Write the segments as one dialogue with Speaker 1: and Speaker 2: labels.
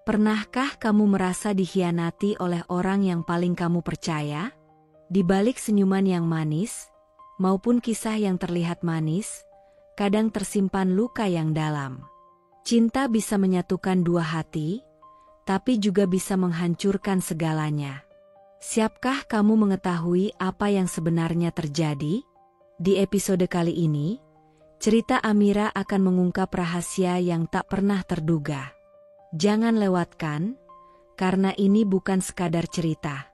Speaker 1: Pernahkah kamu merasa dikhianati oleh orang yang paling kamu percaya? Di balik senyuman yang manis, maupun kisah yang terlihat manis, kadang tersimpan luka yang dalam. Cinta bisa menyatukan dua hati, tapi juga bisa menghancurkan segalanya. Siapkah kamu mengetahui apa yang sebenarnya terjadi? Di episode kali ini, cerita Amira akan mengungkap rahasia yang tak pernah terduga. Jangan lewatkan, karena ini bukan sekadar cerita.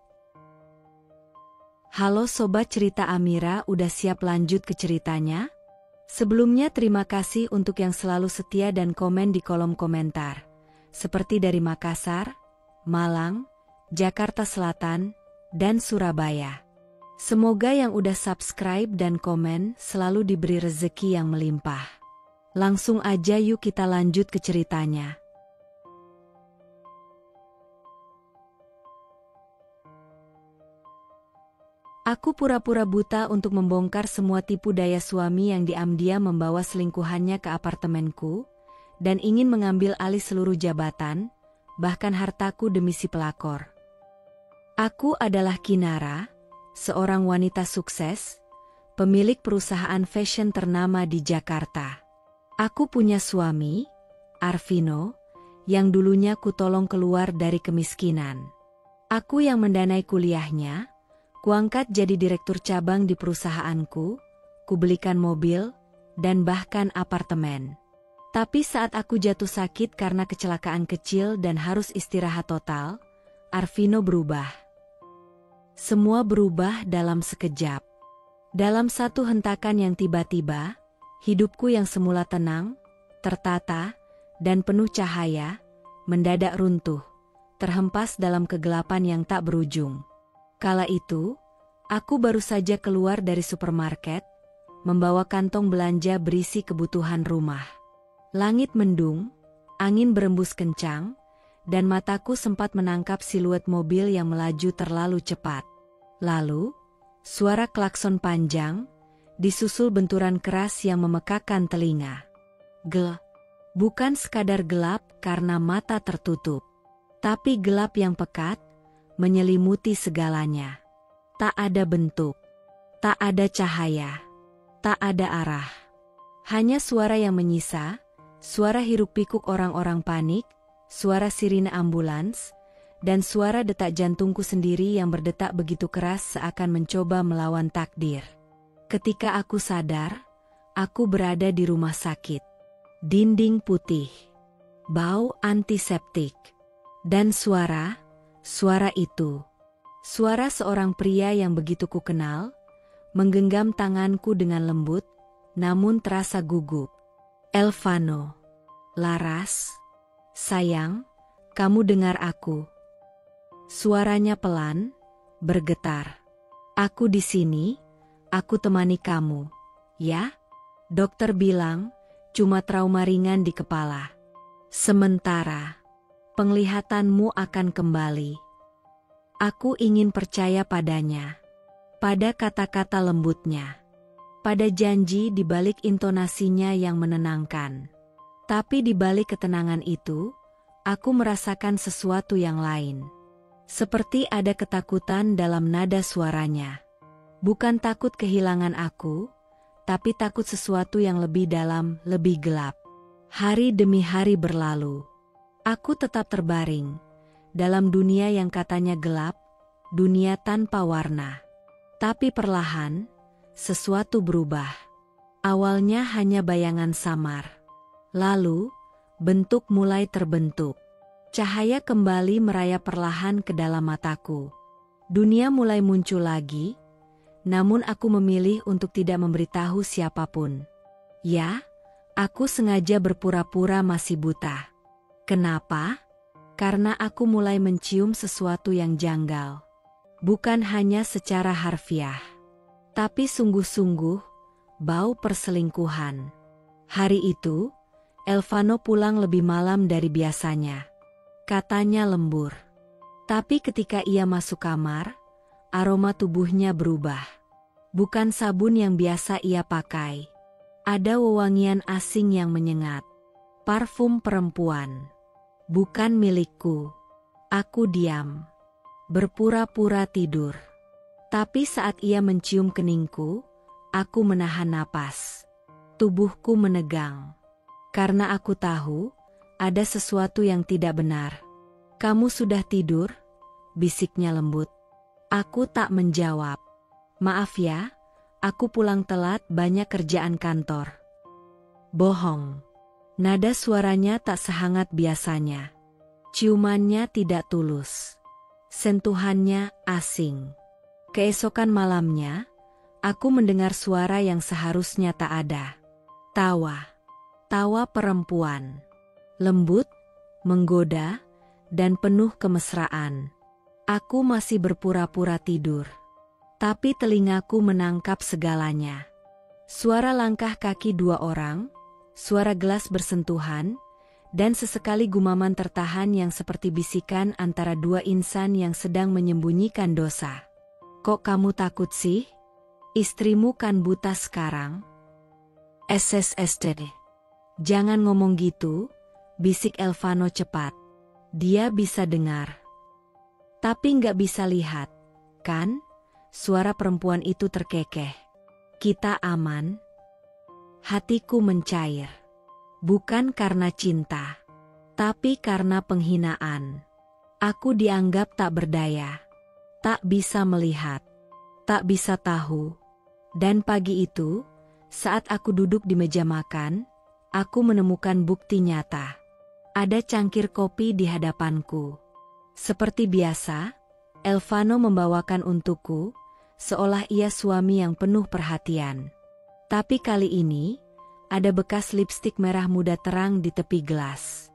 Speaker 1: Halo Sobat Cerita Amira, udah siap lanjut ke ceritanya? Sebelumnya terima kasih untuk yang selalu setia dan komen di kolom komentar. Seperti dari Makassar, Malang, Jakarta Selatan, dan Surabaya. Semoga yang udah subscribe dan komen selalu diberi rezeki yang melimpah. Langsung aja yuk kita lanjut ke ceritanya. Aku pura-pura buta untuk membongkar semua tipu daya suami yang diam-diam membawa selingkuhannya ke apartemenku, dan ingin mengambil alih seluruh jabatan, bahkan hartaku demi si pelakor. Aku adalah Kinara, seorang wanita sukses, pemilik perusahaan fashion ternama di Jakarta. Aku punya suami, Arvino, yang dulunya kutolong keluar dari kemiskinan. Aku yang mendanai kuliahnya, kuangkat jadi direktur cabang di perusahaanku, kubelikan mobil, dan bahkan apartemen. Tapi saat aku jatuh sakit karena kecelakaan kecil dan harus istirahat total, Arvino berubah. Semua berubah dalam sekejap. Dalam satu hentakan yang tiba-tiba, hidupku yang semula tenang, tertata, dan penuh cahaya, mendadak runtuh, terhempas dalam kegelapan yang tak berujung. Kala itu, aku baru saja keluar dari supermarket, membawa kantong belanja berisi kebutuhan rumah. Langit mendung, angin berembus kencang, dan mataku sempat menangkap siluet mobil yang melaju terlalu cepat. Lalu, suara klakson panjang, disusul benturan keras yang memekakkan telinga. Bukan sekadar gelap karena mata tertutup, tapi gelap yang pekat, menyelimuti segalanya. Tak ada bentuk, tak ada cahaya, tak ada arah. Hanya suara yang menyisa, suara hiruk-pikuk orang-orang panik, suara sirine ambulans, dan suara detak jantungku sendiri yang berdetak begitu keras seakan mencoba melawan takdir. Ketika aku sadar, aku berada di rumah sakit. Dinding putih, bau antiseptik, dan suara itu, suara seorang pria yang begitu kukenal, menggenggam tanganku dengan lembut, namun terasa gugup. Elvano, Laras, sayang, kamu dengar aku. Suaranya pelan, bergetar. Aku di sini, aku temani kamu, ya? Dokter bilang, cuma trauma ringan di kepala. Sementara penglihatanmu akan kembali. Aku ingin percaya padanya, pada kata-kata lembutnya, pada janji di balik intonasinya yang menenangkan. Tapi di balik ketenangan itu, aku merasakan sesuatu yang lain. Seperti ada ketakutan dalam nada suaranya. Bukan takut kehilangan aku, tapi takut sesuatu yang lebih dalam, lebih gelap. Hari demi hari berlalu. Aku tetap terbaring dalam dunia yang katanya gelap, dunia tanpa warna. Tapi perlahan, sesuatu berubah. Awalnya hanya bayangan samar. Lalu, bentuk mulai terbentuk. Cahaya kembali merayap perlahan ke dalam mataku. Dunia mulai muncul lagi, namun aku memilih untuk tidak memberitahu siapapun. Ya, aku sengaja berpura-pura masih buta. Kenapa? Karena aku mulai mencium sesuatu yang janggal. Bukan hanya secara harfiah, tapi sungguh-sungguh, bau perselingkuhan. Hari itu, Elvano pulang lebih malam dari biasanya. Katanya lembur. Tapi ketika ia masuk kamar, aroma tubuhnya berubah. Bukan sabun yang biasa ia pakai. Ada wewangian asing yang menyengat. Parfum perempuan. bukan milikku. Aku diam, berpura-pura tidur. Tapi saat ia mencium keningku, aku menahan napas. Tubuhku menegang. Karena aku tahu, ada sesuatu yang tidak benar. "Kamu sudah tidur?" bisiknya lembut. Aku tak menjawab. "Maaf ya, aku pulang telat, banyak kerjaan kantor." Bohong. Nada suaranya tak sehangat biasanya. Ciumannya tidak tulus. Sentuhannya asing. Keesokan malamnya, aku mendengar suara yang seharusnya tak ada. Tawa. Tawa perempuan. Lembut, menggoda, dan penuh kemesraan. Aku masih berpura-pura tidur. Tapi telingaku menangkap segalanya. Suara langkah kaki dua orang, suara gelas bersentuhan, dan sesekali gumaman tertahan yang seperti bisikan antara dua insan yang sedang menyembunyikan dosa. "Kok kamu takut sih? Istrimu kan buta sekarang." "SSSD. Jangan ngomong gitu," bisik Elvano cepat. Dia bisa dengar. Tapi nggak bisa lihat, kan? Suara perempuan itu terkekeh. "Kita aman?" Hatiku mencair. Bukan karena cinta, tapi karena penghinaan. Aku dianggap tak berdaya, tak bisa melihat, tak bisa tahu. Dan pagi itu, saat aku duduk di meja makan, aku menemukan bukti nyata. Ada cangkir kopi di hadapanku. Seperti biasa, Elvano membawakan untukku, seolah ia suami yang penuh perhatian. Tapi kali ini, ada bekas lipstik merah muda terang di tepi gelas.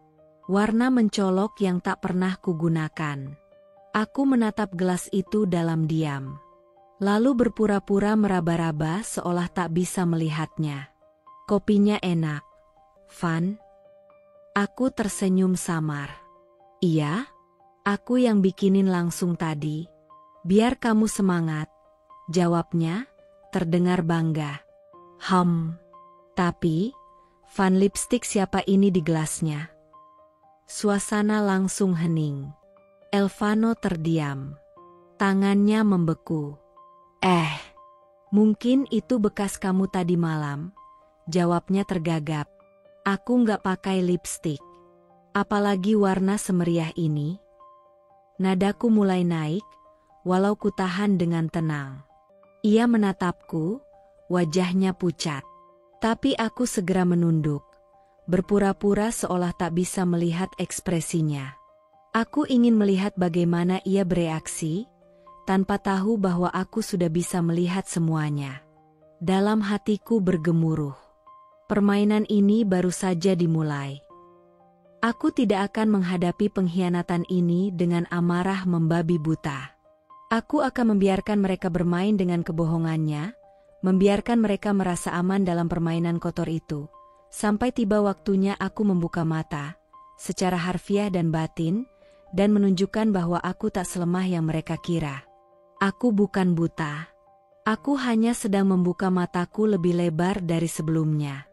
Speaker 1: Warna mencolok yang tak pernah kugunakan. Aku menatap gelas itu dalam diam. Lalu berpura-pura meraba-raba seolah tak bisa melihatnya. "Kopinya enak, Van." Aku tersenyum samar. "Iya, aku yang bikinin langsung tadi. Biar kamu semangat," jawabnya, terdengar bangga. Tapi, Van, lipstik siapa ini di gelasnya?" Suasana langsung hening. Elvano terdiam. Tangannya membeku. Mungkin itu bekas kamu tadi malam," jawabnya tergagap. "Aku nggak pakai lipstik. Apalagi warna semeriah ini." Nadaku mulai naik, walau kutahan dengan tenang. Ia menatapku, wajahnya pucat. Tapi aku segera menunduk, berpura-pura seolah tak bisa melihat ekspresinya. Aku ingin melihat bagaimana ia bereaksi, tanpa tahu bahwa aku sudah bisa melihat semuanya. Dalam hatiku bergemuruh. Permainan ini baru saja dimulai. Aku tidak akan menghadapi pengkhianatan ini dengan amarah membabi buta. Aku akan membiarkan mereka bermain dengan kebohongannya, membiarkan mereka merasa aman dalam permainan kotor itu, sampai tiba waktunya aku membuka mata, secara harfiah dan batin, dan menunjukkan bahwa aku tak selemah yang mereka kira. Aku bukan buta. Aku hanya sedang membuka mataku lebih lebar dari sebelumnya.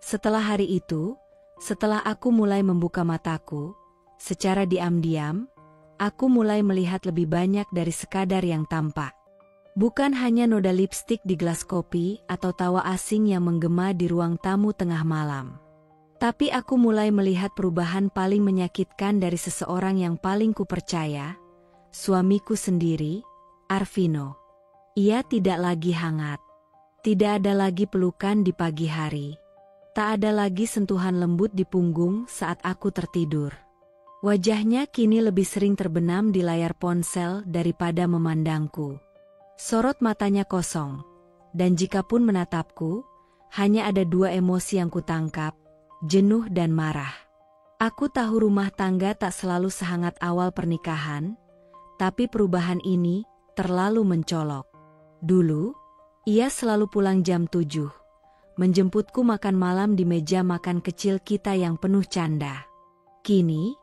Speaker 1: Setelah hari itu, setelah aku mulai membuka mataku, secara diam-diam, aku mulai melihat lebih banyak dari sekadar yang tampak. Bukan hanya noda lipstik di gelas kopi atau tawa asing yang menggema di ruang tamu tengah malam. Tapi aku mulai melihat perubahan paling menyakitkan dari seseorang yang paling kupercaya, suamiku sendiri, Arvino. Ia tidak lagi hangat. Tidak ada lagi pelukan di pagi hari. Tak ada lagi sentuhan lembut di punggung saat aku tertidur. Wajahnya kini lebih sering terbenam di layar ponsel daripada memandangku. Sorot matanya kosong, dan jikapun menatapku, hanya ada dua emosi yang kutangkap, jenuh dan marah. Aku tahu rumah tangga tak selalu sehangat awal pernikahan, tapi perubahan ini terlalu mencolok. Dulu, ia selalu pulang jam 7, menjemputku makan malam di meja makan kecil kita yang penuh canda. Kini,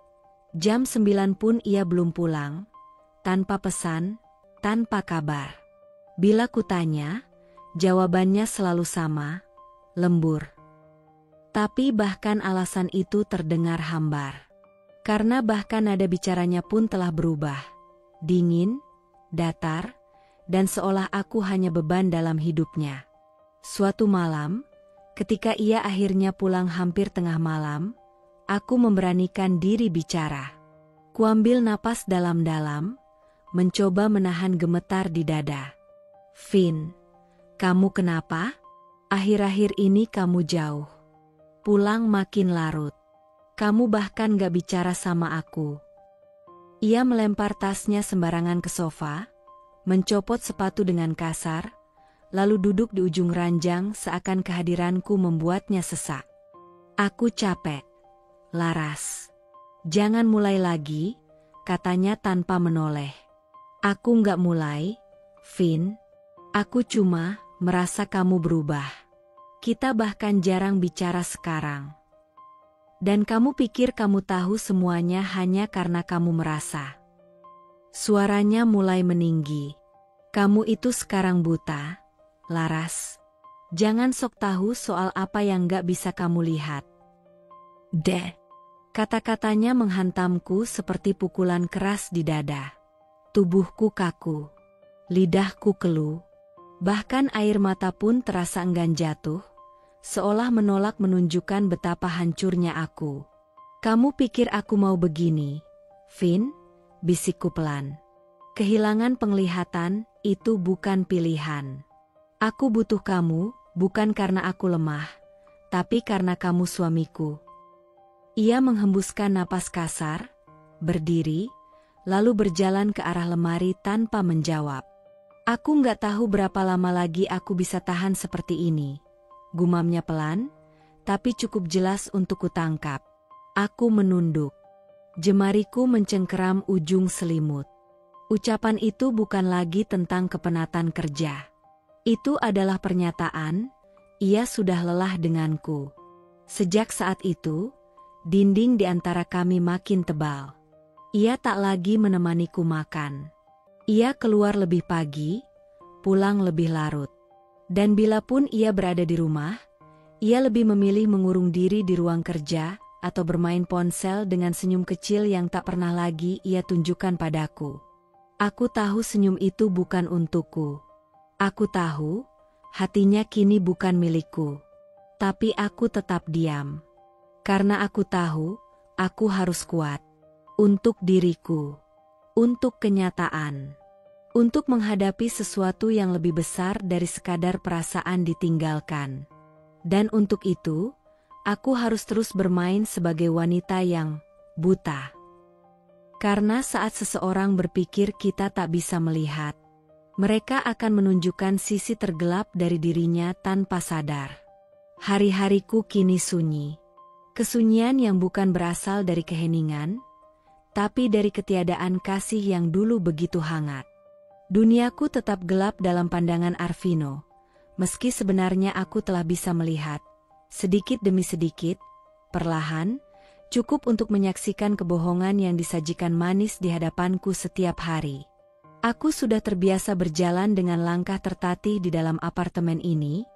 Speaker 1: jam 9 pun ia belum pulang, tanpa pesan, tanpa kabar. Bila kutanya, jawabannya selalu sama, lembur. Tapi bahkan alasan itu terdengar hambar. Karena bahkan nada bicaranya pun telah berubah. Dingin, datar, dan seolah aku hanya beban dalam hidupnya. Suatu malam, ketika ia akhirnya pulang hampir tengah malam, aku memberanikan diri bicara. Kuambil napas dalam-dalam, mencoba menahan gemetar di dada. Vin, kamu kenapa? Akhir-akhir ini kamu jauh. Pulang makin larut. Kamu bahkan gak bicara sama aku. Ia melempar tasnya sembarangan ke sofa, mencopot sepatu dengan kasar, lalu duduk di ujung ranjang seakan kehadiranku membuatnya sesak. Aku capek. Laras. Jangan mulai lagi, katanya tanpa menoleh. Aku nggak mulai, Vin. Aku cuma merasa kamu berubah. Kita bahkan jarang bicara sekarang. Dan kamu pikir kamu tahu semuanya hanya karena kamu merasa. Suaranya mulai meninggi. Kamu itu sekarang buta, Laras. Jangan sok tahu soal apa yang nggak bisa kamu lihat. Deh. Kata-katanya menghantamku seperti pukulan keras di dada. Tubuhku kaku. Lidahku keluh. Bahkan air mata pun terasa enggan jatuh, seolah menolak menunjukkan betapa hancurnya aku. Kamu pikir aku mau begini, Vin? Bisikku pelan. Kehilangan penglihatan, itu bukan pilihan. Aku butuh kamu, bukan karena aku lemah, tapi karena kamu suamiku. Ia menghembuskan napas kasar, berdiri, lalu berjalan ke arah lemari tanpa menjawab. Aku nggak tahu berapa lama lagi aku bisa tahan seperti ini. Gumamnya pelan, tapi cukup jelas untuk kutangkap. Aku menunduk. Jemariku mencengkeram ujung selimut. Ucapan itu bukan lagi tentang kepenatan kerja. Itu adalah pernyataan, ia sudah lelah denganku. Sejak saat itu, dinding di antara kami makin tebal. Ia tak lagi menemaniku makan. Ia keluar lebih pagi, pulang lebih larut. Dan bila pun ia berada di rumah, ia lebih memilih mengurung diri di ruang kerja atau bermain ponsel dengan senyum kecil yang tak pernah lagi ia tunjukkan padaku. Aku tahu senyum itu bukan untukku. Aku tahu, hatinya kini bukan milikku. Tapi aku tetap diam. Karena aku tahu, aku harus kuat. Untuk diriku. Untuk kenyataan. Untuk menghadapi sesuatu yang lebih besar dari sekadar perasaan ditinggalkan. Dan untuk itu, aku harus terus bermain sebagai wanita yang buta. Karena saat seseorang berpikir kita tak bisa melihat, mereka akan menunjukkan sisi tergelap dari dirinya tanpa sadar. Hari-hariku kini sunyi. Kesunyian yang bukan berasal dari keheningan, tapi dari ketiadaan kasih yang dulu begitu hangat. Duniaku tetap gelap dalam pandangan Arvino, meski sebenarnya aku telah bisa melihat, sedikit demi sedikit, perlahan, cukup untuk menyaksikan kebohongan yang disajikan manis di hadapanku setiap hari. Aku sudah terbiasa berjalan dengan langkah tertatih di dalam apartemen ini,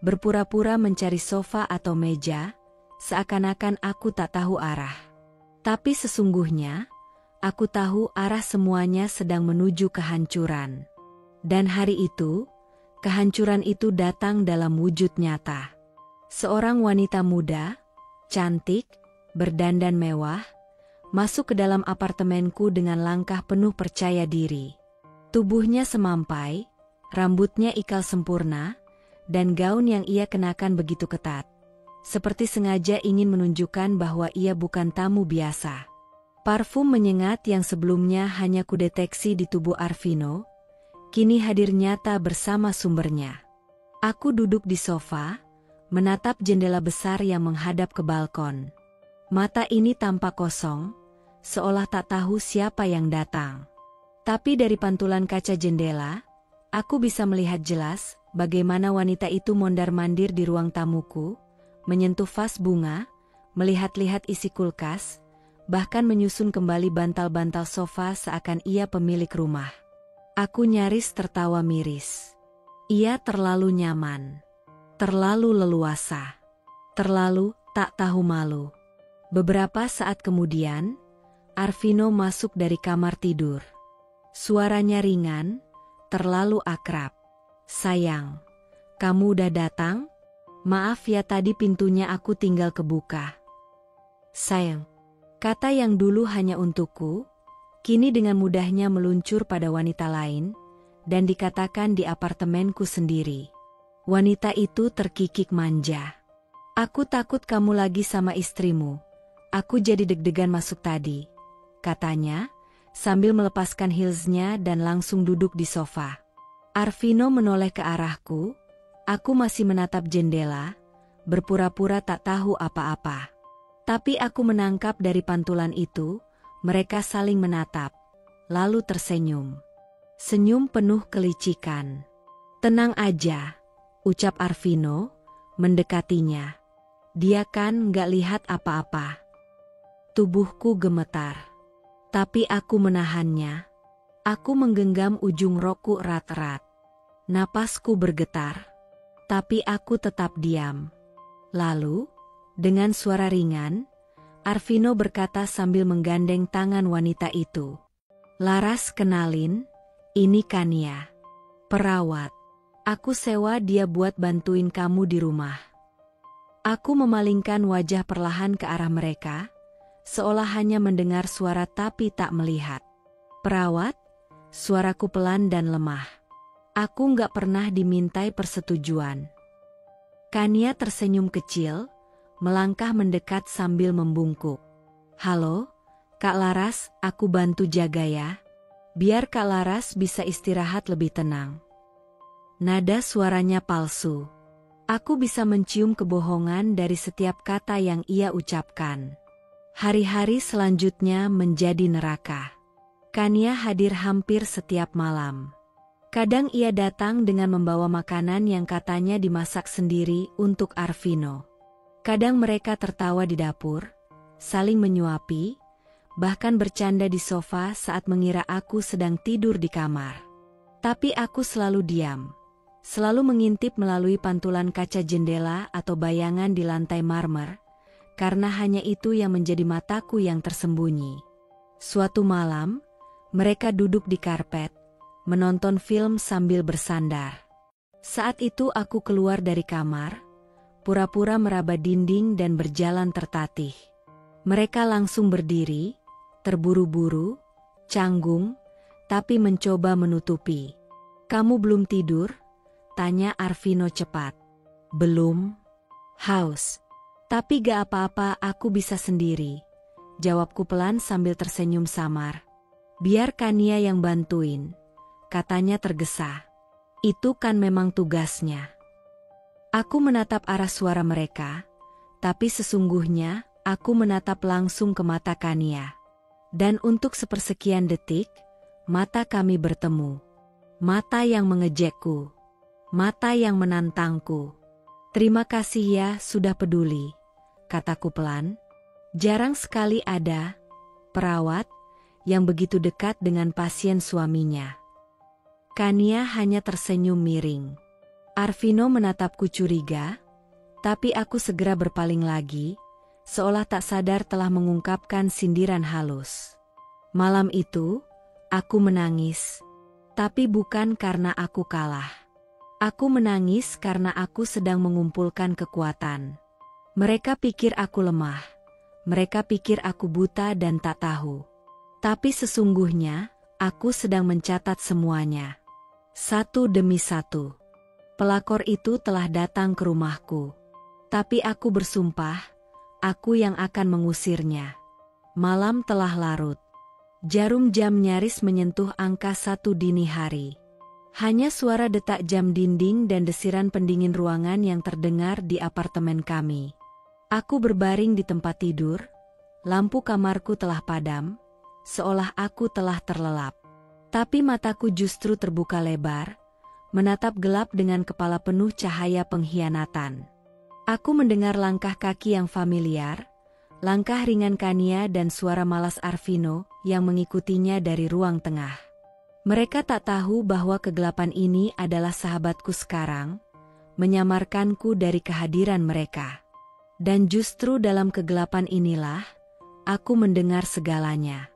Speaker 1: berpura-pura mencari sofa atau meja, seakan-akan aku tak tahu arah. Tapi sesungguhnya, aku tahu arah semuanya sedang menuju kehancuran. Dan hari itu, kehancuran itu datang dalam wujud nyata. Seorang wanita muda, cantik, berdandan mewah, masuk ke dalam apartemenku dengan langkah penuh percaya diri. Tubuhnya semampai, rambutnya ikal sempurna, dan gaun yang ia kenakan begitu ketat. Seperti sengaja ingin menunjukkan bahwa ia bukan tamu biasa. Parfum menyengat yang sebelumnya hanya kudeteksi di tubuh Arvino, kini hadir nyata bersama sumbernya. Aku duduk di sofa, menatap jendela besar yang menghadap ke balkon. Mata ini tampak kosong, seolah tak tahu siapa yang datang. Tapi dari pantulan kaca jendela, aku bisa melihat jelas bagaimana wanita itu mondar-mandir di ruang tamuku, menyentuh vas bunga, melihat-lihat isi kulkas, bahkan menyusun kembali bantal-bantal sofa seakan ia pemilik rumah. Aku nyaris tertawa miris. Ia terlalu nyaman, terlalu leluasa, terlalu tak tahu malu. Beberapa saat kemudian, Arvino masuk dari kamar tidur. Suaranya ringan, terlalu akrab. "Sayang, kamu udah datang? Maaf ya tadi pintunya aku tinggal kebuka." "Sayang," kata yang dulu hanya untukku, kini dengan mudahnya meluncur pada wanita lain, dan dikatakan di apartemenku sendiri. Wanita itu terkikik manja. "Aku takut kamu lagi sama istrimu. Aku jadi deg-degan masuk tadi," katanya, sambil melepaskan heelsnya dan langsung duduk di sofa. Arvino menoleh ke arahku, aku masih menatap jendela, berpura-pura tak tahu apa-apa. Tapi aku menangkap dari pantulan itu, mereka saling menatap, lalu tersenyum. Senyum penuh kelicikan. "Tenang aja," ucap Arvino, mendekatinya. "Dia kan nggak lihat apa-apa." Tubuhku gemetar. Tapi aku menahannya. Aku menggenggam ujung rokku erat-erat. Napasku bergetar. Tapi aku tetap diam. Lalu, dengan suara ringan, Arvino berkata sambil menggandeng tangan wanita itu. "Laras, kenalin, ini Kania. Perawat. Aku sewa dia buat bantuin kamu di rumah." Aku memalingkan wajah perlahan ke arah mereka, seolah hanya mendengar suara tapi tak melihat. "Perawat?" Suaraku pelan dan lemah. Aku nggak pernah dimintai persetujuan. Kania tersenyum kecil, melangkah mendekat sambil membungkuk. "Halo, Kak Laras, aku bantu jaga ya. Biar Kak Laras bisa istirahat lebih tenang." Nada suaranya palsu. Aku bisa mencium kebohongan dari setiap kata yang ia ucapkan. Hari-hari selanjutnya menjadi neraka. Kania hadir hampir setiap malam. Kadang ia datang dengan membawa makanan yang katanya dimasak sendiri untuk Arvino. Kadang mereka tertawa di dapur, saling menyuapi, bahkan bercanda di sofa saat mengira aku sedang tidur di kamar. Tapi aku selalu diam, selalu mengintip melalui pantulan kaca jendela atau bayangan di lantai marmer, karena hanya itu yang menjadi mataku yang tersembunyi. Suatu malam, mereka duduk di karpet, menonton film sambil bersandar. Saat itu aku keluar dari kamar, pura-pura meraba dinding dan berjalan tertatih. Mereka langsung berdiri, terburu-buru, canggung, tapi mencoba menutupi. "Kamu belum tidur?" tanya Arvino cepat. "Belum. Haus. Tapi gak apa-apa, aku bisa sendiri," jawabku pelan sambil tersenyum samar. "Biar Kania yang bantuin," katanya tergesa. "Itu kan memang tugasnya." Aku menatap arah suara mereka, tapi sesungguhnya aku menatap langsung ke mata Kania. Dan untuk sepersekian detik, mata kami bertemu. Mata yang mengejekku. Mata yang menantangku. "Terima kasih ya sudah peduli," kataku pelan. Jarang sekali ada perawat yang begitu dekat dengan pasien suaminya. Kania hanya tersenyum miring. Arvino menatapku curiga, tapi aku segera berpaling lagi, seolah tak sadar telah mengungkapkan sindiran halus. Malam itu, aku menangis, tapi bukan karena aku kalah. Aku menangis karena aku sedang mengumpulkan kekuatan. Mereka pikir aku lemah. Mereka pikir aku buta dan tak tahu. Tapi sesungguhnya, aku sedang mencatat semuanya. Satu demi satu. Pelakor itu telah datang ke rumahku. Tapi aku bersumpah, aku yang akan mengusirnya. Malam telah larut. Jarum jam nyaris menyentuh angka 1 dini hari. Hanya suara detak jam dinding dan desiran pendingin ruangan yang terdengar di apartemen kami. Aku berbaring di tempat tidur, lampu kamarku telah padam, seolah aku telah terlelap. Tapi mataku justru terbuka lebar, menatap gelap dengan kepala penuh cahaya pengkhianatan. Aku mendengar langkah kaki yang familiar, langkah ringan Kania dan suara malas Arvino yang mengikutinya dari ruang tengah. Mereka tak tahu bahwa kegelapan ini adalah sahabatku sekarang, menyamarkanku dari kehadiran mereka. Dan justru dalam kegelapan inilah, Aku mendengar segalanya.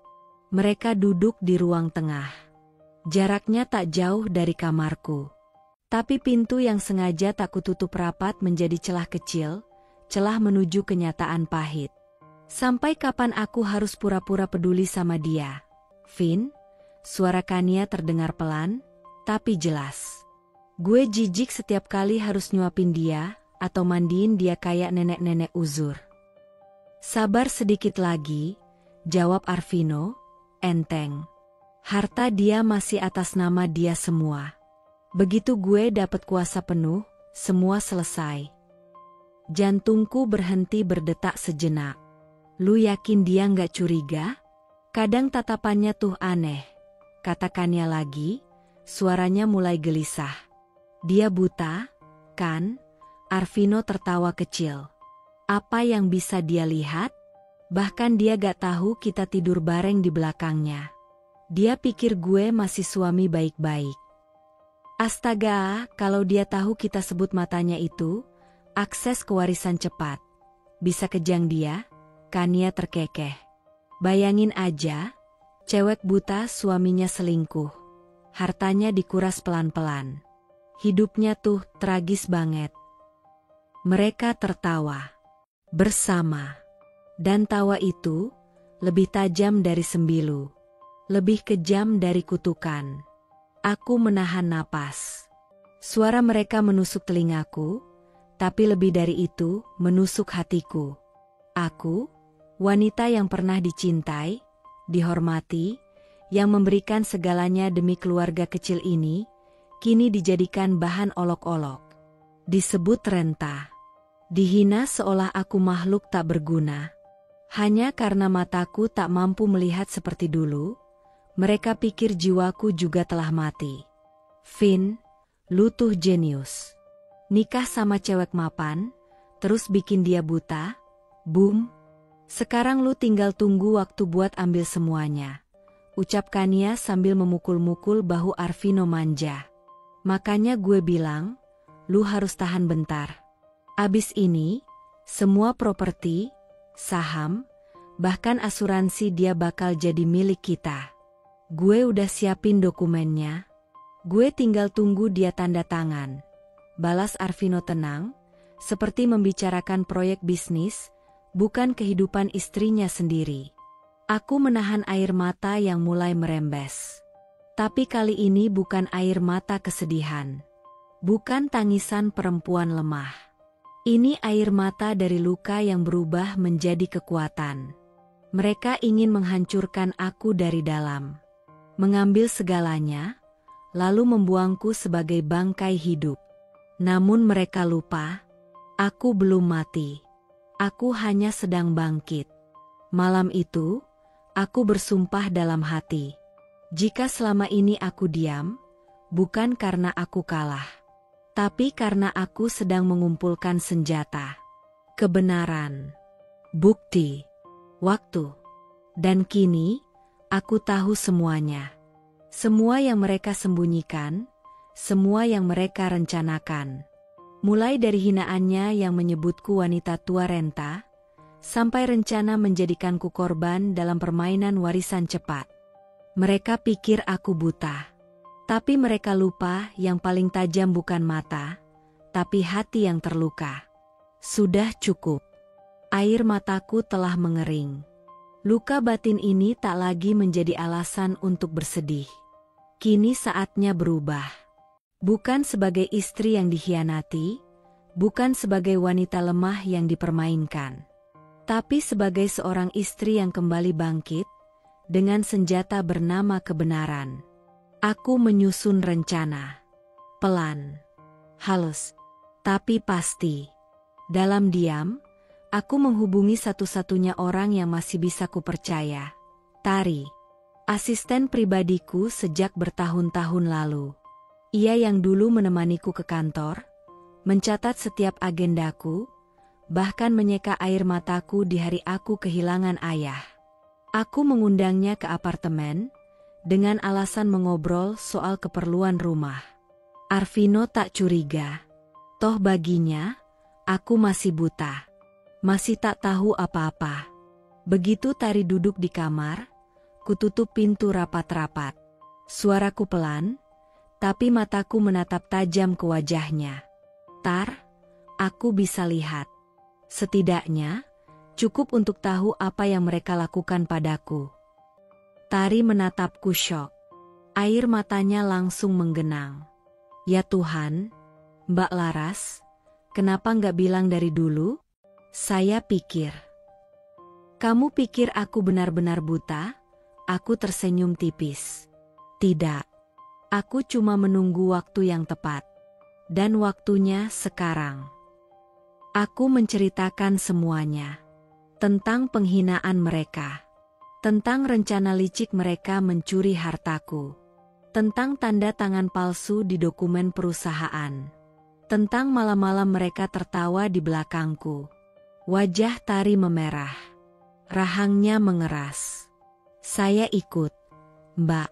Speaker 1: Mereka duduk di ruang tengah. Jaraknya tak jauh dari kamarku. Tapi pintu yang sengaja tak kututup rapat menjadi celah kecil, celah menuju kenyataan pahit. Sampai kapan aku harus pura-pura peduli sama dia? Vin, suara Kania terdengar pelan, tapi jelas. Gue jijik setiap kali harus nyuapin dia, atau mandiin dia kayak nenek-nenek uzur. Sabar sedikit lagi, jawab Arvino, enteng. Harta dia masih atas nama dia semua. Begitu gue dapat kuasa penuh, semua selesai. Jantungku berhenti berdetak sejenak. Lu yakin dia nggak curiga? Kadang tatapannya tuh aneh. Katakannya lagi, suaranya mulai gelisah. Dia buta, kan? Arvino tertawa kecil. Apa yang bisa dia lihat? Bahkan dia gak tahu kita tidur bareng di belakangnya. Dia pikir gue masih suami baik-baik. Astaga, kalau dia tahu kita sebut matanya itu, akses ke warisan cepat. Bisa kejang dia? Kania terkekeh. Bayangin aja, cewek buta suaminya selingkuh. Hartanya dikuras pelan-pelan. Hidupnya tuh tragis banget. Mereka tertawa. Bersama. Dan tawa itu, lebih tajam dari sembilu. Lebih kejam dari kutukan. Aku menahan napas. Suara mereka menusuk telingaku, tapi lebih dari itu, menusuk hatiku. Aku, wanita yang pernah dicintai, dihormati, yang memberikan segalanya demi keluarga kecil ini, kini dijadikan bahan olok-olok. Disebut renta. Dihina seolah aku makhluk tak berguna. Hanya karena mataku tak mampu melihat seperti dulu, mereka pikir jiwaku juga telah mati. Vin, lu tuh jenius. Nikah sama cewek mapan, terus bikin dia buta, boom. Sekarang lu tinggal tunggu waktu buat ambil semuanya. Ucap Kania sambil memukul-mukul bahu Arvino manja. Makanya gue bilang, lu harus tahan bentar. Abis ini, semua properti, saham, bahkan asuransi dia bakal jadi milik kita. Gue udah siapin dokumennya. Gue tinggal tunggu dia tanda tangan. Balas Arvino tenang, seperti membicarakan proyek bisnis, bukan kehidupan istrinya sendiri. Aku menahan air mata yang mulai merembes. Tapi kali ini bukan air mata kesedihan. Bukan tangisan perempuan lemah. Ini air mata dari luka yang berubah menjadi kekuatan. Mereka ingin menghancurkan aku dari dalam. Mengambil segalanya, lalu membuangku sebagai bangkai hidup. Namun mereka lupa, aku belum mati. Aku hanya sedang bangkit. Malam itu, aku bersumpah dalam hati. Jika selama ini aku diam, bukan karena aku kalah, tapi karena aku sedang mengumpulkan senjata, kebenaran, bukti, waktu. Dan kini, aku tahu semuanya. Semua yang mereka sembunyikan, semua yang mereka rencanakan. Mulai dari hinaannya yang menyebutku wanita tua renta, sampai rencana menjadikanku korban dalam permainan warisan cepat. Mereka pikir aku buta. Tapi mereka lupa yang paling tajam bukan mata, tapi hati yang terluka. Sudah cukup. Air mataku telah mengering. Luka batin ini tak lagi menjadi alasan untuk bersedih. Kini saatnya berubah. Bukan sebagai istri yang dikhianati, bukan sebagai wanita lemah yang dipermainkan, tapi sebagai seorang istri yang kembali bangkit, dengan senjata bernama kebenaran. Aku menyusun rencana. Pelan. Halus. Tapi pasti. Dalam diam, aku menghubungi satu-satunya orang yang masih bisa kupercaya. Tari. Asisten pribadiku sejak bertahun-tahun lalu. Ia yang dulu menemaniku ke kantor, mencatat setiap agendaku, bahkan menyeka air mataku di hari aku kehilangan ayah. Aku mengundangnya ke apartemen, dengan alasan mengobrol soal keperluan rumah. Arvino tak curiga. Toh baginya, aku masih buta. Masih tak tahu apa-apa. Begitu Tari duduk di kamar, kututup pintu rapat-rapat. Suaraku pelan, tapi mataku menatap tajam ke wajahnya. Tar, aku bisa lihat. Setidaknya, cukup untuk tahu apa yang mereka lakukan padaku. Tari menatapku syok. Air matanya langsung menggenang. Ya Tuhan, Mbak Laras, kenapa nggak bilang dari dulu? Saya pikir. Kamu pikir aku benar-benar buta? Aku tersenyum tipis. Tidak. Aku cuma menunggu waktu yang tepat. Dan waktunya sekarang. Aku menceritakan semuanya. Tentang penghinaan mereka. Tentang rencana licik mereka mencuri hartaku. Tentang tanda tangan palsu di dokumen perusahaan. Tentang malam-malam mereka tertawa di belakangku. Wajah Tari memerah. Rahangnya mengeras. Saya ikut. Mbak.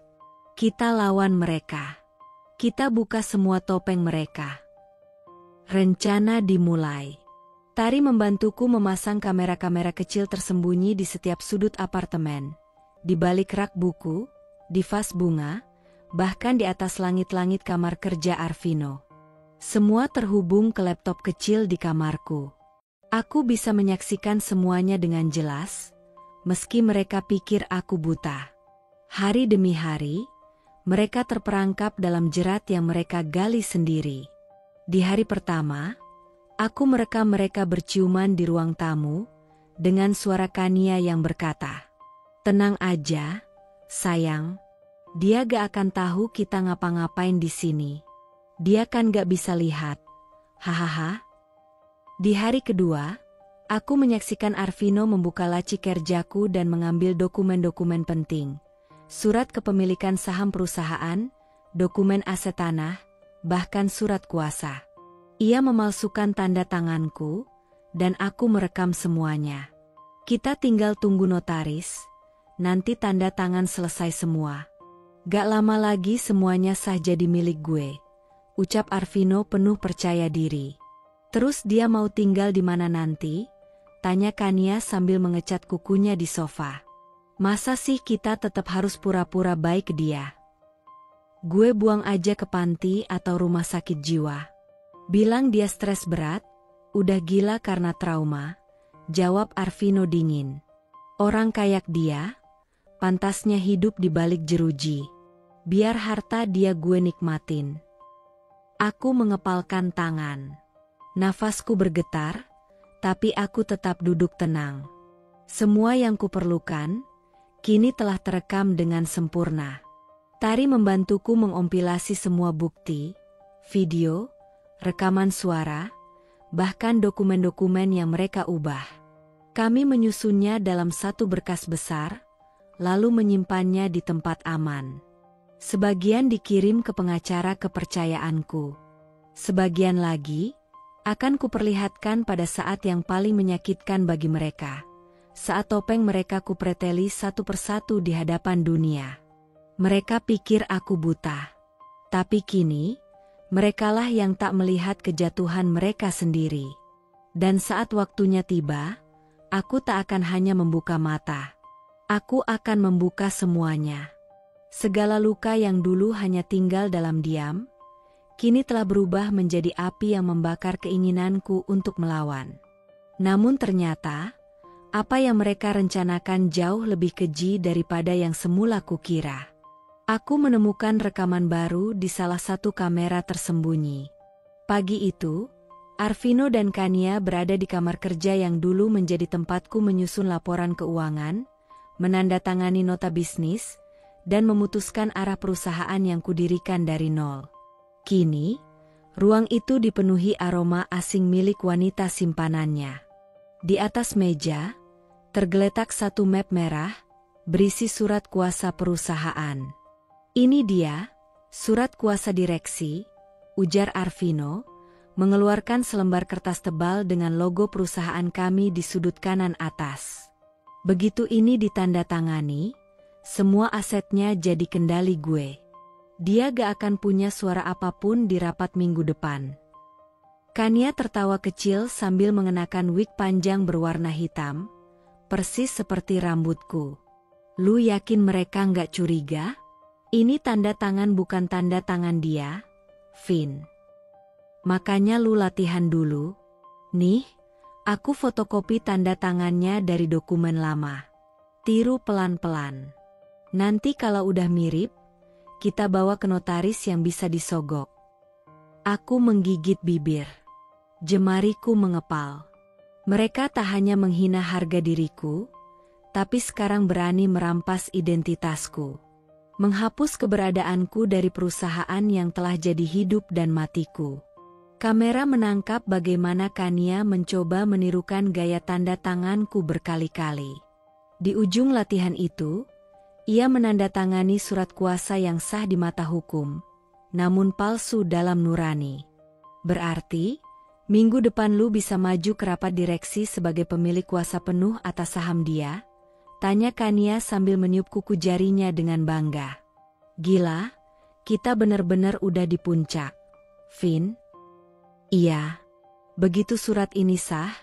Speaker 1: Kita lawan mereka. Kita buka semua topeng mereka. Rencana dimulai. Tari membantuku memasang kamera-kamera kecil tersembunyi di setiap sudut apartemen. Di balik rak buku, di vas bunga, bahkan di atas langit-langit kamar kerja Arvino. Semua terhubung ke laptop kecil di kamarku. Aku bisa menyaksikan semuanya dengan jelas, meski mereka pikir aku buta. Hari demi hari, mereka terperangkap dalam jerat yang mereka gali sendiri. Di hari pertama, aku merekam mereka berciuman di ruang tamu, dengan suara Kania yang berkata, "Tenang aja, sayang. Dia gak akan tahu kita ngapa-ngapain di sini. Dia kan gak bisa lihat. Hahaha." Di hari kedua, aku menyaksikan Arvino membuka laci kerjaku dan mengambil dokumen-dokumen penting. Surat kepemilikan saham perusahaan, dokumen aset tanah, bahkan surat kuasa. Ia memalsukan tanda tanganku, dan aku merekam semuanya. Kita tinggal tunggu notaris, nanti tanda tangan selesai semua. Gak lama lagi semuanya sah jadi milik gue, ucap Arvino penuh percaya diri. Terus dia mau tinggal di mana nanti? Tanya Kania sambil mengecat kukunya di sofa. Masa sih kita tetap harus pura-pura baik ke dia? Gue buang aja ke panti atau rumah sakit jiwa. Bilang dia stres berat, udah gila karena trauma, jawab Arvino dingin. Orang kayak dia, pantasnya hidup di balik jeruji. Biar harta dia gue nikmatin. Aku mengepalkan tangan. Nafasku bergetar, tapi aku tetap duduk tenang. Semua yang kuperlukan, kini telah terekam dengan sempurna. Tari membantuku mengompilasi semua bukti, video, rekaman suara, bahkan dokumen-dokumen yang mereka ubah. Kami menyusunnya dalam satu berkas besar, lalu menyimpannya di tempat aman. Sebagian dikirim ke pengacara kepercayaanku. Sebagian lagi akan kuperlihatkan pada saat yang paling menyakitkan bagi mereka. Saat topeng mereka kupreteli satu persatu di hadapan dunia. Mereka pikir aku buta. Tapi kini, merekalah yang tak melihat kejatuhan mereka sendiri. Dan saat waktunya tiba, aku tak akan hanya membuka mata. Aku akan membuka semuanya. Segala luka yang dulu hanya tinggal dalam diam, kini telah berubah menjadi api yang membakar keinginanku untuk melawan. Namun ternyata, apa yang mereka rencanakan jauh lebih keji daripada yang semula kukira. Aku menemukan rekaman baru di salah satu kamera tersembunyi. Pagi itu, Arvino dan Kania berada di kamar kerja yang dulu menjadi tempatku menyusun laporan keuangan, menandatangani nota bisnis, dan memutuskan arah perusahaan yang kudirikan dari nol. Kini, ruang itu dipenuhi aroma asing milik wanita simpanannya. Di atas meja, tergeletak satu map merah, berisi surat kuasa perusahaan. "Ini dia, surat kuasa direksi," ujar Arvino, mengeluarkan selembar kertas tebal dengan logo perusahaan kami di sudut kanan atas. Begitu ini ditandatangani, semua asetnya jadi kendali gue. Dia gak akan punya suara apapun di rapat minggu depan. Kania tertawa kecil sambil mengenakan wig panjang berwarna hitam, persis seperti rambutku. Lu yakin mereka nggak curiga? Ini tanda tangan bukan tanda tangan dia, Vin. Makanya lu latihan dulu. Nih, aku fotokopi tanda tangannya dari dokumen lama. Tiru pelan-pelan. Nanti kalau udah mirip, kita bawa ke notaris yang bisa disogok. Aku menggigit bibir. Jemariku mengepal. Mereka tak hanya menghina harga diriku, tapi sekarang berani merampas identitasku. Menghapus keberadaanku dari perusahaan yang telah jadi hidup dan matiku. Kamera menangkap bagaimana Kania mencoba menirukan gaya tanda tanganku berkali-kali. Di ujung latihan itu, ia menandatangani surat kuasa yang sah di mata hukum, namun palsu dalam nurani. Berarti, minggu depan lu bisa maju ke rapat direksi sebagai pemilik kuasa penuh atas saham dia? Tanya Kania sambil meniup kuku jarinya dengan bangga. Gila, kita bener-bener udah di puncak. Vin? Iya. Begitu surat ini sah,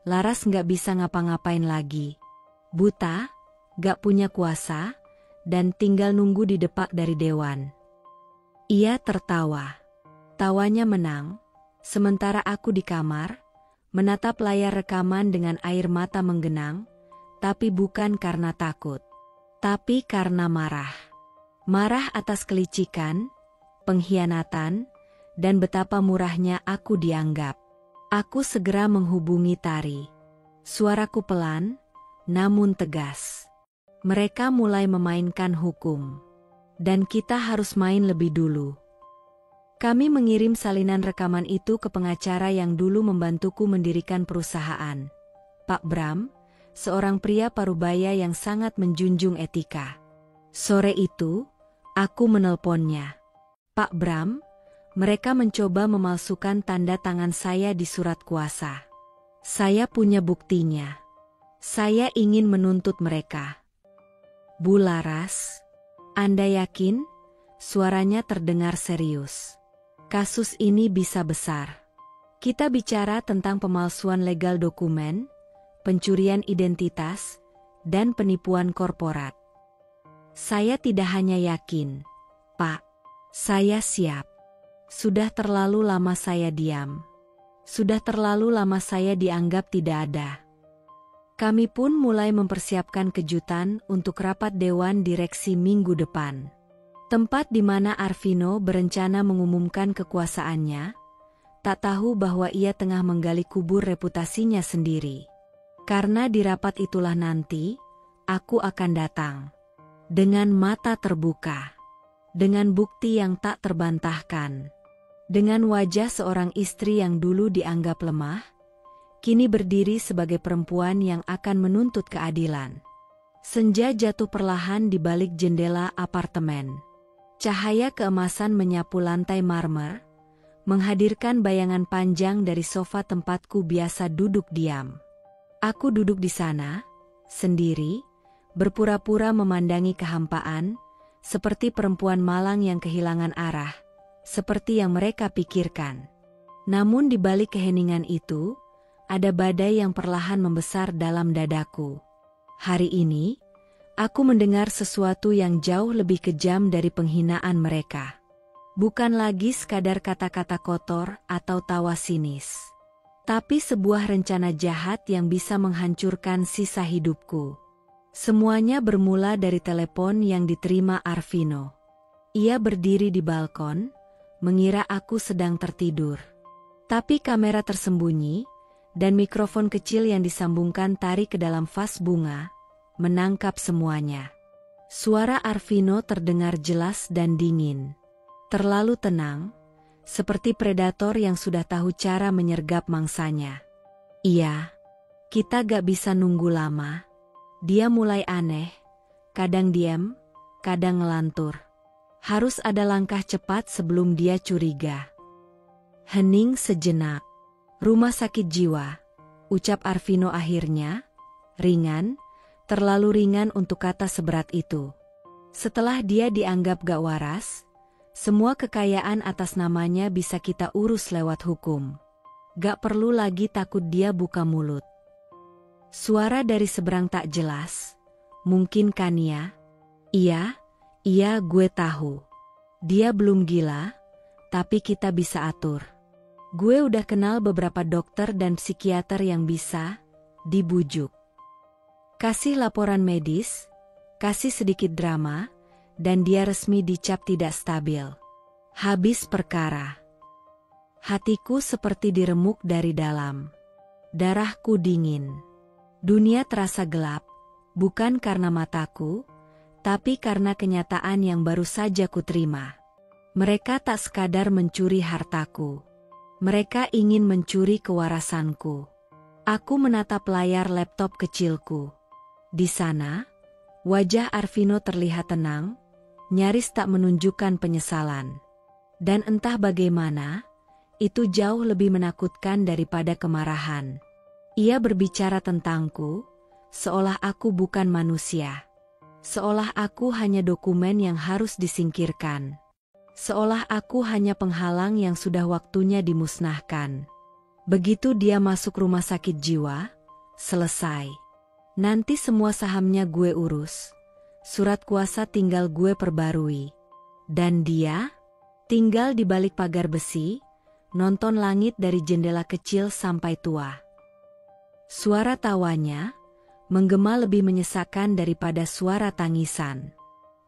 Speaker 1: Laras nggak bisa ngapa-ngapain lagi. Buta, nggak punya kuasa, dan tinggal nunggu di depak dari dewan. Ia tertawa. Tawanya menang. Sementara aku di kamar, menatap layar rekaman dengan air mata menggenang, tapi bukan karena takut, tapi karena marah. Marah atas kelicikan, pengkhianatan, dan betapa murahnya aku dianggap. Aku segera menghubungi Tari. Suaraku pelan, namun tegas. Mereka mulai memainkan hukum. Dan kita harus main lebih dulu. Kami mengirim salinan rekaman itu ke pengacara yang dulu membantuku mendirikan perusahaan. Pak Bram, seorang pria parubaya yang sangat menjunjung etika. Sore itu, aku menelponnya. Pak Bram, mereka mencoba memalsukan tanda tangan saya di surat kuasa. Saya punya buktinya. Saya ingin menuntut mereka. Bu Laras, Anda yakin? Suaranya terdengar serius. Kasus ini bisa besar. Kita bicara tentang pemalsuan legal dokumen, pencurian identitas, dan penipuan korporat. Saya tidak hanya yakin, Pak. Saya siap. Sudah terlalu lama saya diam. Sudah terlalu lama saya dianggap tidak ada. Kami pun mulai mempersiapkan kejutan untuk rapat dewan direksi minggu depan. Tempat di mana Arvino berencana mengumumkan kekuasaannya, tak tahu bahwa ia tengah menggali kubur reputasinya sendiri. Karena di rapat itulah nanti, aku akan datang. Dengan mata terbuka. Dengan bukti yang tak terbantahkan. Dengan wajah seorang istri yang dulu dianggap lemah, kini berdiri sebagai perempuan yang akan menuntut keadilan. Senja jatuh perlahan di balik jendela apartemen. Cahaya keemasan menyapu lantai marmer, menghadirkan bayangan panjang dari sofa tempatku biasa duduk diam. Aku duduk di sana, sendiri, berpura-pura memandangi kehampaan, seperti perempuan malang yang kehilangan arah, seperti yang mereka pikirkan. Namun di balik keheningan itu, ada badai yang perlahan membesar dalam dadaku. Hari ini, aku mendengar sesuatu yang jauh lebih kejam dari penghinaan mereka. Bukan lagi sekadar kata-kata kotor atau tawa sinis. Tapi sebuah rencana jahat yang bisa menghancurkan sisa hidupku. Semuanya bermula dari telepon yang diterima Arvino. Ia berdiri di balkon, mengira aku sedang tertidur. Tapi kamera tersembunyi, dan mikrofon kecil yang disambungkan Tari ke dalam vas bunga, menangkap semuanya. Suara Arvino terdengar jelas dan dingin. Terlalu tenang, seperti predator yang sudah tahu cara menyergap mangsanya. Iya, kita gak bisa nunggu lama. Dia mulai aneh, kadang diam, kadang ngelantur. Harus ada langkah cepat sebelum dia curiga. Hening sejenak. Rumah sakit jiwa, ucap Arvino akhirnya, ringan, terlalu ringan untuk kata seberat itu. Setelah dia dianggap gak waras, semua kekayaan atas namanya bisa kita urus lewat hukum. Gak perlu lagi takut dia buka mulut. Suara dari seberang tak jelas. Mungkin Kania? Iya, gue tahu. Dia belum gila, tapi kita bisa atur. Gue udah kenal beberapa dokter dan psikiater yang bisa dibujuk. Kasih laporan medis, kasih sedikit drama, dan dia resmi dicap tidak stabil. Habis perkara. Hatiku seperti diremuk dari dalam. Darahku dingin. Dunia terasa gelap, bukan karena mataku, tapi karena kenyataan yang baru saja kuterima. Mereka tak sekadar mencuri hartaku. Mereka ingin mencuri kewarasanku. Aku menatap layar laptop kecilku. Di sana, wajah Arvino terlihat tenang, nyaris tak menunjukkan penyesalan. Dan entah bagaimana, itu jauh lebih menakutkan daripada kemarahan. Ia berbicara tentangku, seolah aku bukan manusia. Seolah aku hanya dokumen yang harus disingkirkan. Seolah aku hanya penghalang yang sudah waktunya dimusnahkan. Begitu dia masuk rumah sakit jiwa, selesai. Nanti semua sahamnya gue urus. Surat kuasa tinggal gue perbarui. Dan dia tinggal di balik pagar besi, nonton langit dari jendela kecil sampai tua. Suara tawanya menggema lebih menyesakkan daripada suara tangisan.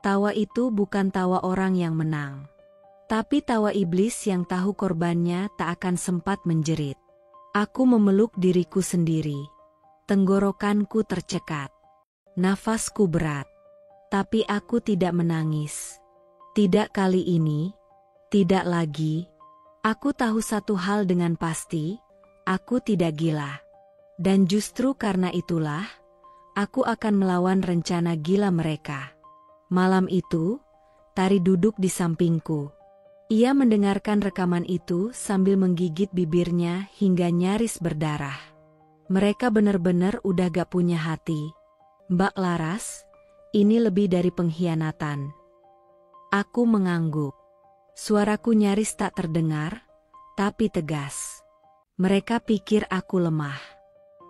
Speaker 1: Tawa itu bukan tawa orang yang menang, tapi tawa iblis yang tahu korbannya tak akan sempat menjerit. Aku memeluk diriku sendiri. Tenggorokanku tercekat. Nafasku berat. Tapi aku tidak menangis. Tidak kali ini. Tidak lagi. Aku tahu satu hal dengan pasti. Aku tidak gila. Dan justru karena itulah, aku akan melawan rencana gila mereka. Malam itu, Tari duduk di sampingku. Ia mendengarkan rekaman itu sambil menggigit bibirnya hingga nyaris berdarah. Mereka benar-benar udah gak punya hati. Mbak Laras, ini lebih dari pengkhianatan. Aku mengangguk. Suaraku nyaris tak terdengar, tapi tegas. Mereka pikir aku lemah.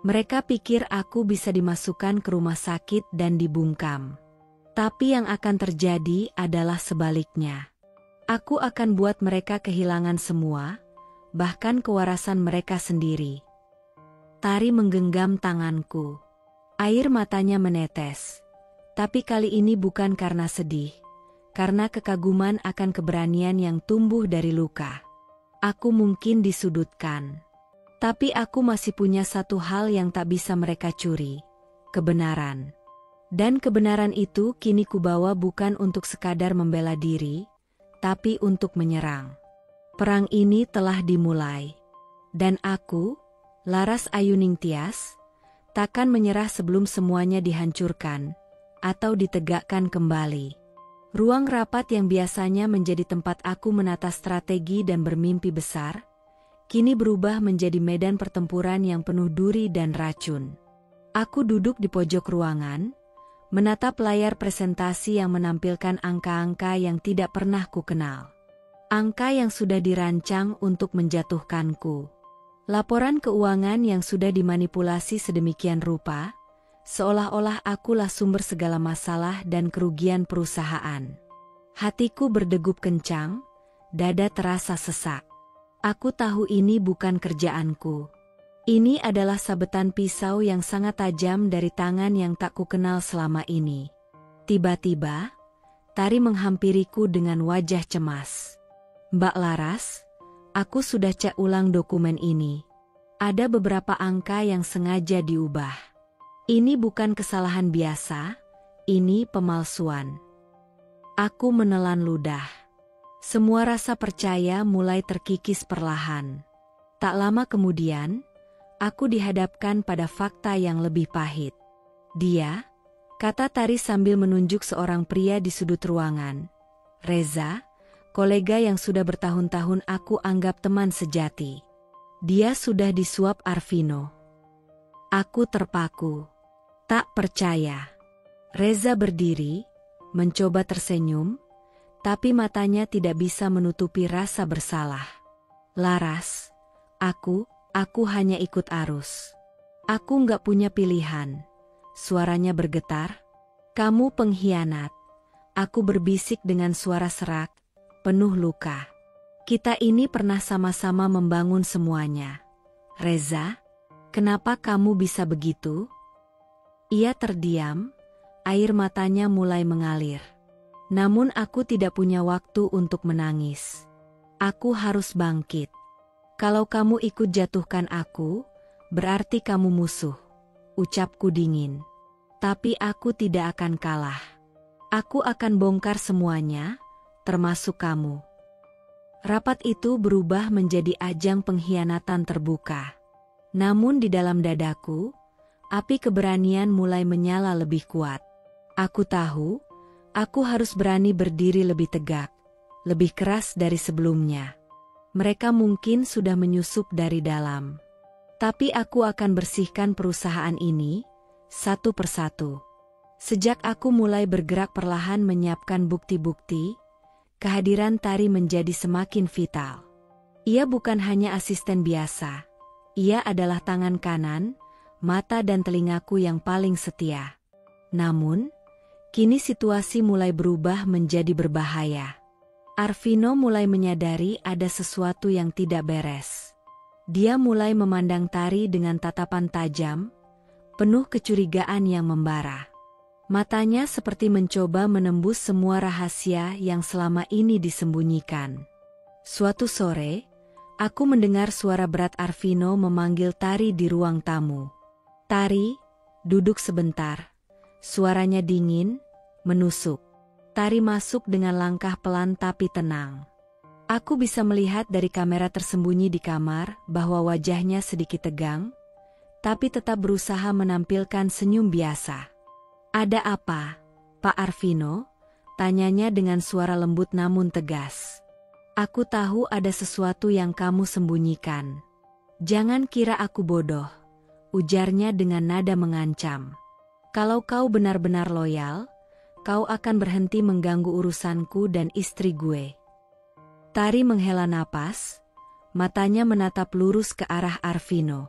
Speaker 1: Mereka pikir aku bisa dimasukkan ke rumah sakit dan dibungkam. Tapi yang akan terjadi adalah sebaliknya. Aku akan buat mereka kehilangan semua, bahkan kewarasan mereka sendiri. Tari menggenggam tanganku. Air matanya menetes. Tapi kali ini bukan karena sedih, karena kekaguman akan keberanian yang tumbuh dari luka. Aku mungkin disudutkan. Tapi aku masih punya satu hal yang tak bisa mereka curi, kebenaran. Dan kebenaran itu kini kubawa bukan untuk sekadar membela diri, tapi untuk menyerang. Perang ini telah dimulai. Dan aku, Laras Ayuning Tias, takkan menyerah sebelum semuanya dihancurkan, atau ditegakkan kembali. Ruang rapat yang biasanya menjadi tempat aku menata strategi dan bermimpi besar, kini berubah menjadi medan pertempuran yang penuh duri dan racun. Aku duduk di pojok ruangan, menatap layar presentasi yang menampilkan angka-angka yang tidak pernah kukenal. Angka yang sudah dirancang untuk menjatuhkanku. Laporan keuangan yang sudah dimanipulasi sedemikian rupa, seolah-olah akulah sumber segala masalah dan kerugian perusahaan. Hatiku berdegup kencang, dada terasa sesak. Aku tahu ini bukan kerjaanku. Ini adalah sabetan pisau yang sangat tajam dari tangan yang tak kukenal selama ini. Tiba-tiba, Tari menghampiriku dengan wajah cemas. Mbak Laras, aku sudah cek ulang dokumen ini. Ada beberapa angka yang sengaja diubah. Ini bukan kesalahan biasa, ini pemalsuan. Aku menelan ludah. Semua rasa percaya mulai terkikis perlahan. Tak lama kemudian, aku dihadapkan pada fakta yang lebih pahit. Dia, kata Tari sambil menunjuk seorang pria di sudut ruangan. Reza, kolega yang sudah bertahun-tahun aku anggap teman sejati. Dia sudah disuap Arvino. Aku terpaku. Tak percaya. Reza berdiri, mencoba tersenyum, tapi matanya tidak bisa menutupi rasa bersalah. Laras, aku hanya ikut arus. Aku nggak punya pilihan. Suaranya bergetar. Kamu pengkhianat. Aku berbisik dengan suara serak, penuh luka. Kita ini pernah sama-sama membangun semuanya. Reza, kenapa kamu bisa begitu? Ia terdiam, air matanya mulai mengalir. Namun aku tidak punya waktu untuk menangis. Aku harus bangkit. Kalau kamu ikut jatuhkan aku, berarti kamu musuh. Ucapku dingin. Tapi aku tidak akan kalah. Aku akan bongkar semuanya, termasuk kamu. Rapat itu berubah menjadi ajang pengkhianatan terbuka. Namun di dalam dadaku, api keberanian mulai menyala lebih kuat. Aku tahu, aku harus berani berdiri lebih tegak, lebih keras dari sebelumnya. Mereka mungkin sudah menyusup dari dalam. Tapi aku akan bersihkan perusahaan ini, satu persatu. Sejak aku mulai bergerak perlahan menyiapkan bukti-bukti, kehadiran Tari menjadi semakin vital. Ia bukan hanya asisten biasa. Ia adalah tangan kanan, mata dan telingaku yang paling setia. Namun, kini situasi mulai berubah menjadi berbahaya. Arvino mulai menyadari ada sesuatu yang tidak beres. Dia mulai memandang Tari dengan tatapan tajam, penuh kecurigaan yang membara. Matanya seperti mencoba menembus semua rahasia yang selama ini disembunyikan. Suatu sore, aku mendengar suara berat Arvino memanggil Tari di ruang tamu. Tari, duduk sebentar. Suaranya dingin, menusuk. Tari masuk dengan langkah pelan tapi tenang. Aku bisa melihat dari kamera tersembunyi di kamar bahwa wajahnya sedikit tegang, tapi tetap berusaha menampilkan senyum biasa. Ada apa, Pak Arvino? Tanyanya dengan suara lembut namun tegas. Aku tahu ada sesuatu yang kamu sembunyikan. Jangan kira aku bodoh, ujarnya dengan nada mengancam. Kalau kau benar-benar loyal, kau akan berhenti mengganggu urusanku dan istri gue. Tari menghela napas, matanya menatap lurus ke arah Arvino.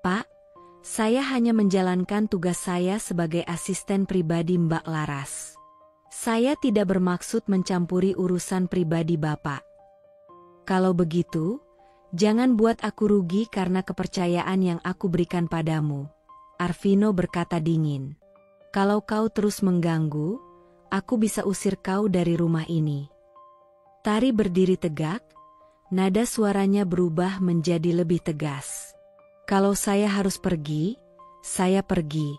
Speaker 1: Pak, saya hanya menjalankan tugas saya sebagai asisten pribadi Mbak Laras. Saya tidak bermaksud mencampuri urusan pribadi Bapak. Kalau begitu, jangan buat aku rugi karena kepercayaan yang aku berikan padamu. Arvino berkata dingin. Kalau kau terus mengganggu, aku bisa usir kau dari rumah ini. Tari berdiri tegak, nada suaranya berubah menjadi lebih tegas. Kalau saya harus pergi, saya pergi.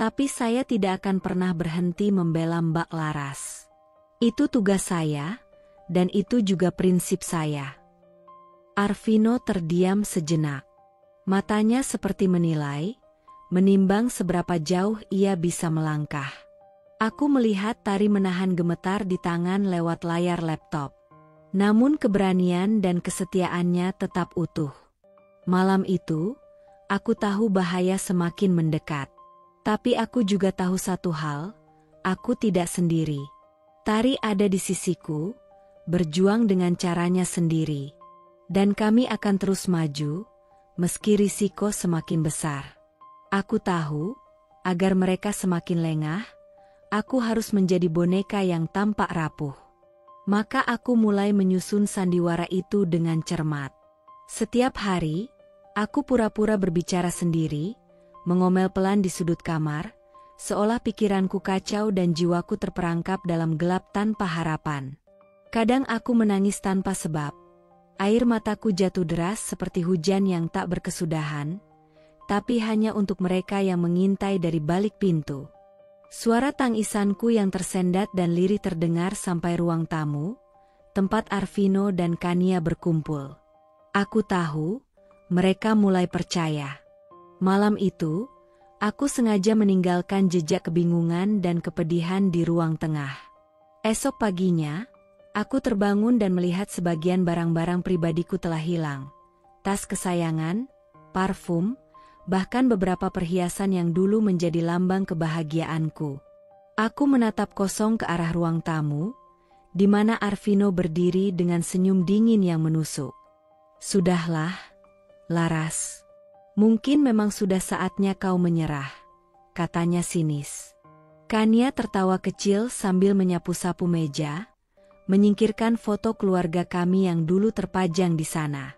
Speaker 1: Tapi saya tidak akan pernah berhenti membela Mbak Laras. Itu tugas saya, dan itu juga prinsip saya. Arvino terdiam sejenak. Matanya seperti menilai, menimbang seberapa jauh ia bisa melangkah. Aku melihat Tari menahan gemetar di tangan lewat layar laptop. Namun keberanian dan kesetiaannya tetap utuh. Malam itu, aku tahu bahaya semakin mendekat. Tapi aku juga tahu satu hal, aku tidak sendiri. Tari ada di sisiku, berjuang dengan caranya sendiri. Dan kami akan terus maju, meski risiko semakin besar. Aku tahu, agar mereka semakin lengah, aku harus menjadi boneka yang tampak rapuh. Maka aku mulai menyusun sandiwara itu dengan cermat. Setiap hari, aku pura-pura berbicara sendiri, mengomel pelan di sudut kamar, seolah pikiranku kacau dan jiwaku terperangkap dalam gelap tanpa harapan. Kadang aku menangis tanpa sebab. Air mataku jatuh deras seperti hujan yang tak berkesudahan, tapi hanya untuk mereka yang mengintai dari balik pintu. Suara tangisanku yang tersendat dan lirih terdengar sampai ruang tamu, tempat Arvino dan Kania berkumpul. Aku tahu, mereka mulai percaya. Malam itu, aku sengaja meninggalkan jejak kebingungan dan kepedihan di ruang tengah. Esok paginya, aku terbangun dan melihat sebagian barang-barang pribadiku telah hilang. Tas kesayangan, parfum, bahkan beberapa perhiasan yang dulu menjadi lambang kebahagiaanku. Aku menatap kosong ke arah ruang tamu, di mana Arvino berdiri dengan senyum dingin yang menusuk. Sudahlah, Laras. Mungkin memang sudah saatnya kau menyerah, katanya sinis. Kania tertawa kecil sambil menyapu-sapu meja, menyingkirkan foto keluarga kami yang dulu terpajang di sana.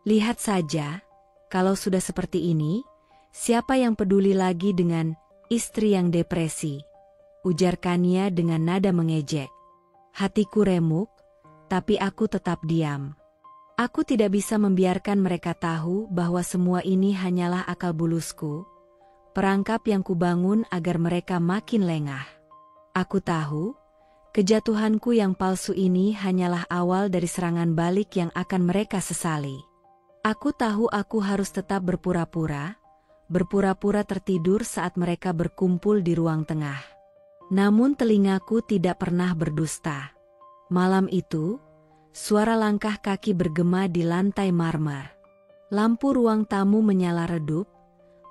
Speaker 1: Lihat saja, kalau sudah seperti ini, siapa yang peduli lagi dengan istri yang depresi? Ujar Kania dengan nada mengejek. Hatiku remuk, tapi aku tetap diam. Aku tidak bisa membiarkan mereka tahu bahwa semua ini hanyalah akal bulusku, perangkap yang kubangun agar mereka makin lengah. Aku tahu, kejatuhanku yang palsu ini hanyalah awal dari serangan balik yang akan mereka sesali. Aku tahu aku harus tetap berpura-pura tertidur saat mereka berkumpul di ruang tengah. Namun telingaku tidak pernah berdusta. Malam itu, suara langkah kaki bergema di lantai marmer. Lampu ruang tamu menyala redup,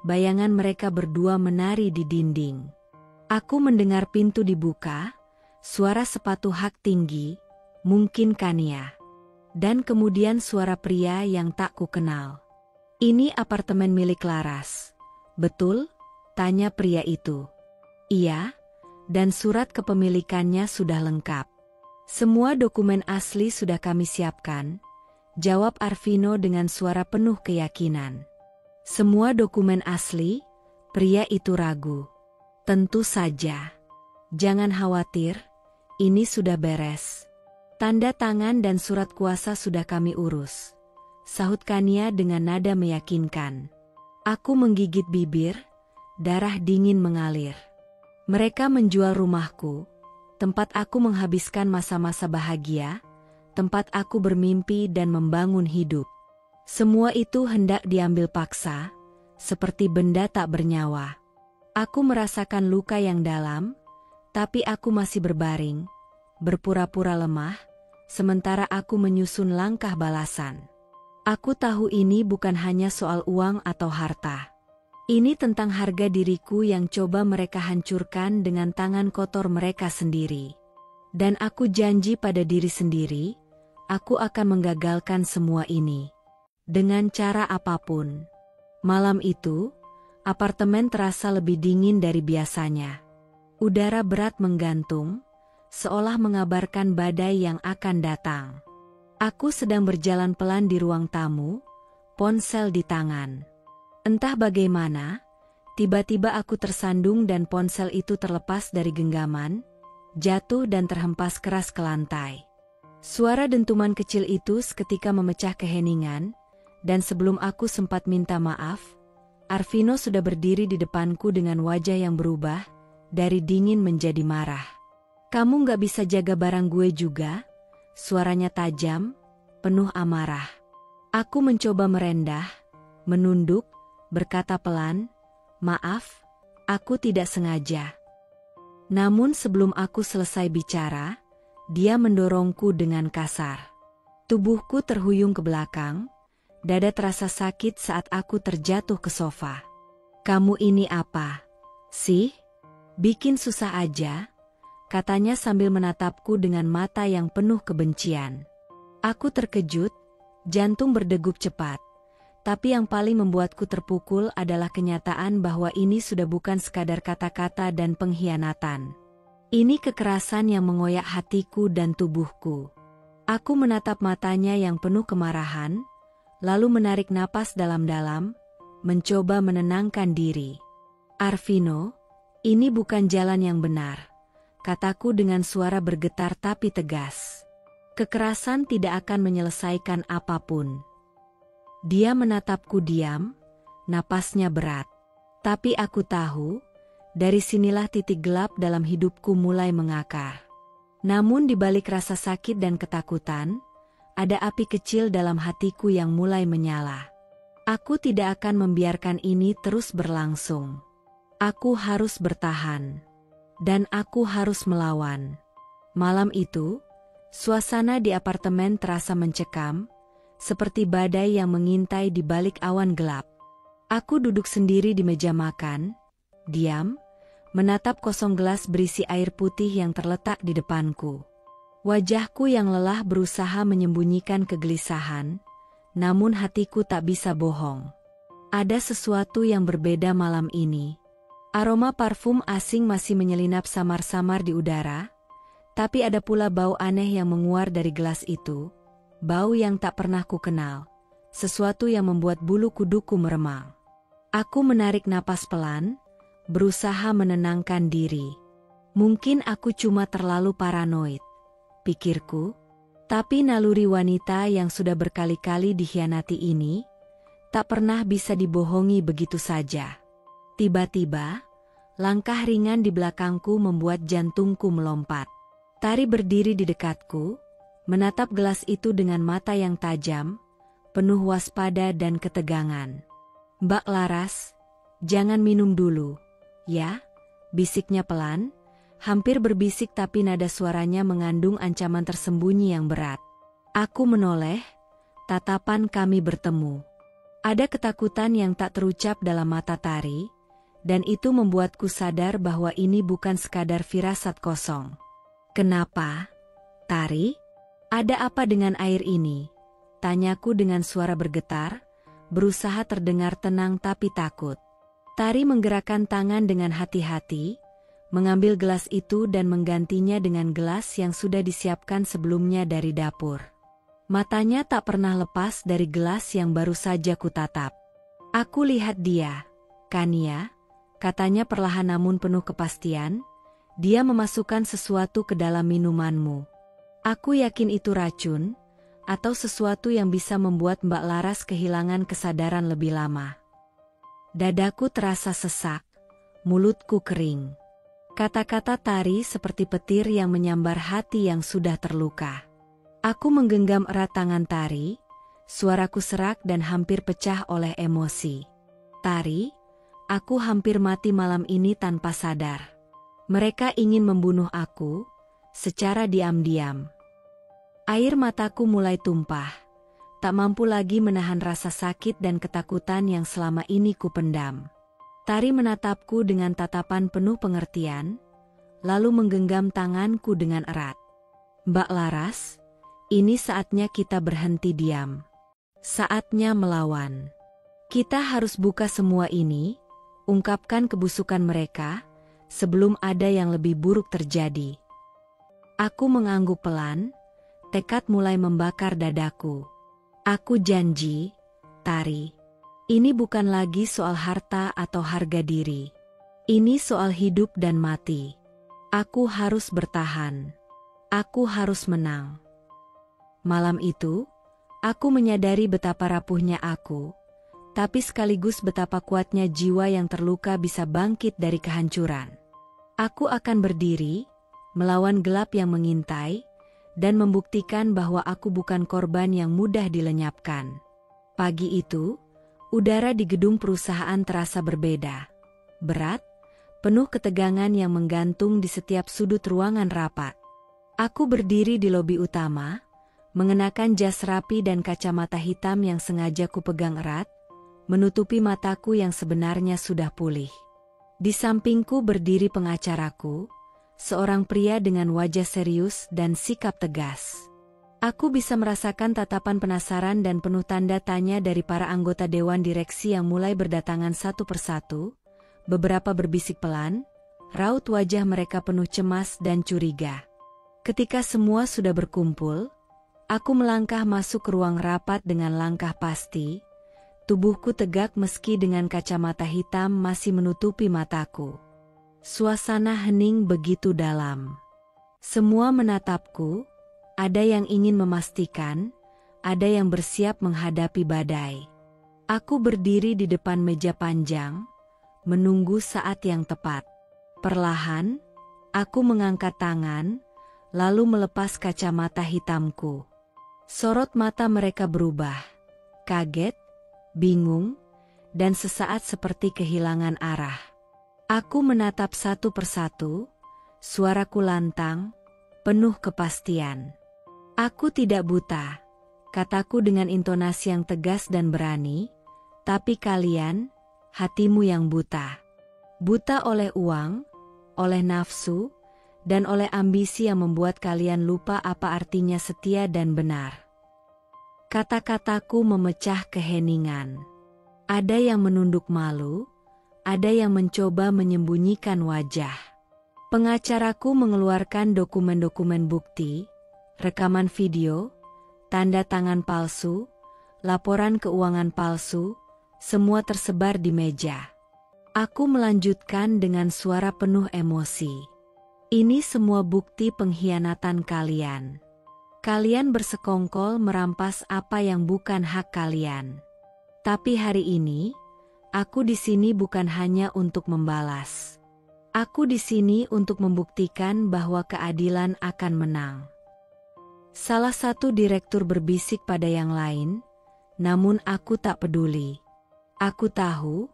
Speaker 1: bayangan mereka berdua menari di dinding. Aku mendengar pintu dibuka, suara sepatu hak tinggi, mungkin Kania. Dan kemudian suara pria yang tak kukenal. Ini apartemen milik Laras. Betul? Tanya pria itu. Iya, dan surat kepemilikannya sudah lengkap. Semua dokumen asli sudah kami siapkan, jawab Arvino dengan suara penuh keyakinan. Semua dokumen asli? Pria itu ragu. Tentu saja. Jangan khawatir, ini sudah beres. Tanda tangan dan surat kuasa sudah kami urus, sahut Kania dengan nada meyakinkan. Aku menggigit bibir, darah dingin mengalir. Mereka menjual rumahku, tempat aku menghabiskan masa-masa bahagia, tempat aku bermimpi dan membangun hidup. Semua itu hendak diambil paksa, seperti benda tak bernyawa. Aku merasakan luka yang dalam, tapi aku masih berbaring, berpura-pura lemah, sementara aku menyusun langkah balasan. Aku tahu ini bukan hanya soal uang atau harta. Ini tentang harga diriku yang coba mereka hancurkan dengan tangan kotor mereka sendiri. Dan aku janji pada diri sendiri, aku akan menggagalkan semua ini. Dengan cara apapun. Malam itu, apartemen terasa lebih dingin dari biasanya. Udara berat menggantung, seolah mengabarkan badai yang akan datang. Aku sedang berjalan pelan di ruang tamu, ponsel di tangan. Entah bagaimana, tiba-tiba aku tersandung dan ponsel itu terlepas dari genggaman, jatuh dan terhempas keras ke lantai. Suara dentuman kecil itu seketika memecah keheningan, dan sebelum aku sempat minta maaf, Arvino sudah berdiri di depanku dengan wajah yang berubah, dari dingin menjadi marah. Kamu gak bisa jaga barang gue juga? Suaranya tajam, penuh amarah. Aku mencoba merendah, menunduk, berkata pelan, maaf, aku tidak sengaja. Namun sebelum aku selesai bicara, dia mendorongku dengan kasar. Tubuhku terhuyung ke belakang, dada terasa sakit saat aku terjatuh ke sofa. Kamu ini apa sih? Bikin susah aja, katanya sambil menatapku dengan mata yang penuh kebencian. Aku terkejut, jantung berdegup cepat. Tapi yang paling membuatku terpukul adalah kenyataan bahwa ini sudah bukan sekadar kata-kata dan pengkhianatan. Ini kekerasan yang mengoyak hatiku dan tubuhku. Aku menatap matanya yang penuh kemarahan, lalu menarik napas dalam-dalam, mencoba menenangkan diri. Arvino, ini bukan jalan yang benar, kataku dengan suara bergetar tapi tegas. Kekerasan tidak akan menyelesaikan apapun. Dia menatapku diam, napasnya berat. Tapi aku tahu, dari sinilah titik gelap dalam hidupku mulai mengakar. Namun di balik rasa sakit dan ketakutan, ada api kecil dalam hatiku yang mulai menyala. Aku tidak akan membiarkan ini terus berlangsung. Aku harus bertahan. Dan aku harus melawan. Malam itu, suasana di apartemen terasa mencekam, seperti badai yang mengintai di balik awan gelap. Aku duduk sendiri di meja makan, diam, menatap kosong gelas berisi air putih yang terletak di depanku. Wajahku yang lelah berusaha menyembunyikan kegelisahan, namun hatiku tak bisa bohong. Ada sesuatu yang berbeda malam ini. Aroma parfum asing masih menyelinap samar-samar di udara, tapi ada pula bau aneh yang menguar dari gelas itu, bau yang tak pernah ku kenal, sesuatu yang membuat bulu kuduku meremang. Aku menarik napas pelan, berusaha menenangkan diri. Mungkin aku cuma terlalu paranoid, pikirku, tapi naluri wanita yang sudah berkali-kali dikhianati ini, tak pernah bisa dibohongi begitu saja. Tiba-tiba, langkah ringan di belakangku membuat jantungku melompat. Tari berdiri di dekatku, menatap gelas itu dengan mata yang tajam, penuh waspada dan ketegangan. "Mbak Laras, jangan minum dulu, ya?" bisiknya pelan, hampir berbisik tapi nada suaranya mengandung ancaman tersembunyi yang berat. Aku menoleh, tatapan kami bertemu. Ada ketakutan yang tak terucap dalam mata Tari, dan itu membuatku sadar bahwa ini bukan sekadar firasat kosong. "Kenapa, Tari? Ada apa dengan air ini?" tanyaku dengan suara bergetar, berusaha terdengar tenang tapi takut. Tari menggerakkan tangan dengan hati-hati, mengambil gelas itu dan menggantinya dengan gelas yang sudah disiapkan sebelumnya dari dapur. Matanya tak pernah lepas dari gelas yang baru saja kutatap. "Aku lihat dia, Kania," katanya perlahan namun penuh kepastian. "Dia memasukkan sesuatu ke dalam minumanmu. Aku yakin itu racun, atau sesuatu yang bisa membuat Mbak Laras kehilangan kesadaran lebih lama." Dadaku terasa sesak, mulutku kering. Kata-kata Tari seperti petir yang menyambar hati yang sudah terluka. Aku menggenggam erat tangan Tari, suaraku serak dan hampir pecah oleh emosi. "Tari, aku hampir mati malam ini tanpa sadar. Mereka ingin membunuh aku, secara diam-diam." Air mataku mulai tumpah, tak mampu lagi menahan rasa sakit dan ketakutan yang selama ini kupendam. Tari menatapku dengan tatapan penuh pengertian, lalu menggenggam tanganku dengan erat. "Mbak Laras, ini saatnya kita berhenti diam. Saatnya melawan. Kita harus buka semua ini, ungkapkan kebusukan mereka, sebelum ada yang lebih buruk terjadi." Aku mengangguk pelan, tekad mulai membakar dadaku. "Aku janji, Tari. Ini bukan lagi soal harta atau harga diri. Ini soal hidup dan mati. Aku harus bertahan. Aku harus menang." Malam itu, aku menyadari betapa rapuhnya aku, tapi sekaligus betapa kuatnya jiwa yang terluka bisa bangkit dari kehancuran. Aku akan berdiri, melawan gelap yang mengintai, dan membuktikan bahwa aku bukan korban yang mudah dilenyapkan. Pagi itu, udara di gedung perusahaan terasa berbeda. Berat, penuh ketegangan yang menggantung di setiap sudut ruangan rapat. Aku berdiri di lobi utama, mengenakan jas rapi dan kacamata hitam yang sengaja kupegang erat, menutupi mataku yang sebenarnya sudah pulih. Di sampingku berdiri pengacaraku, seorang pria dengan wajah serius dan sikap tegas. Aku bisa merasakan tatapan penasaran dan penuh tanda tanya dari para anggota dewan direksi yang mulai berdatangan satu persatu. Beberapa berbisik pelan, raut wajah mereka penuh cemas dan curiga. Ketika semua sudah berkumpul, aku melangkah masuk ke ruang rapat dengan langkah pasti. Tubuhku tegak meski dengan kacamata hitam masih menutupi mataku. Suasana hening begitu dalam. Semua menatapku, ada yang ingin memastikan, ada yang bersiap menghadapi badai. Aku berdiri di depan meja panjang, menunggu saat yang tepat. Perlahan, aku mengangkat tangan, lalu melepas kacamata hitamku. Sorot mata mereka berubah, kaget, bingung, dan sesaat seperti kehilangan arah. Aku menatap satu persatu, suaraku lantang, penuh kepastian. "Aku tidak buta," kataku dengan intonasi yang tegas dan berani, "tapi kalian, hatimu yang buta. Buta oleh uang, oleh nafsu, dan oleh ambisi yang membuat kalian lupa apa artinya setia dan benar." Kata-kataku memecah keheningan. Ada yang menunduk malu, ada yang mencoba menyembunyikan wajah. Pengacaraku mengeluarkan dokumen-dokumen bukti, rekaman video, tanda tangan palsu, laporan keuangan palsu, semua tersebar di meja. Aku melanjutkan dengan suara penuh emosi. Ini semua bukti pengkhianatan kalian. Kalian bersekongkol merampas apa yang bukan hak kalian. Tapi hari ini, aku di sini bukan hanya untuk membalas. Aku di sini untuk membuktikan bahwa keadilan akan menang. Salah satu direktur berbisik pada yang lain, namun aku tak peduli. Aku tahu,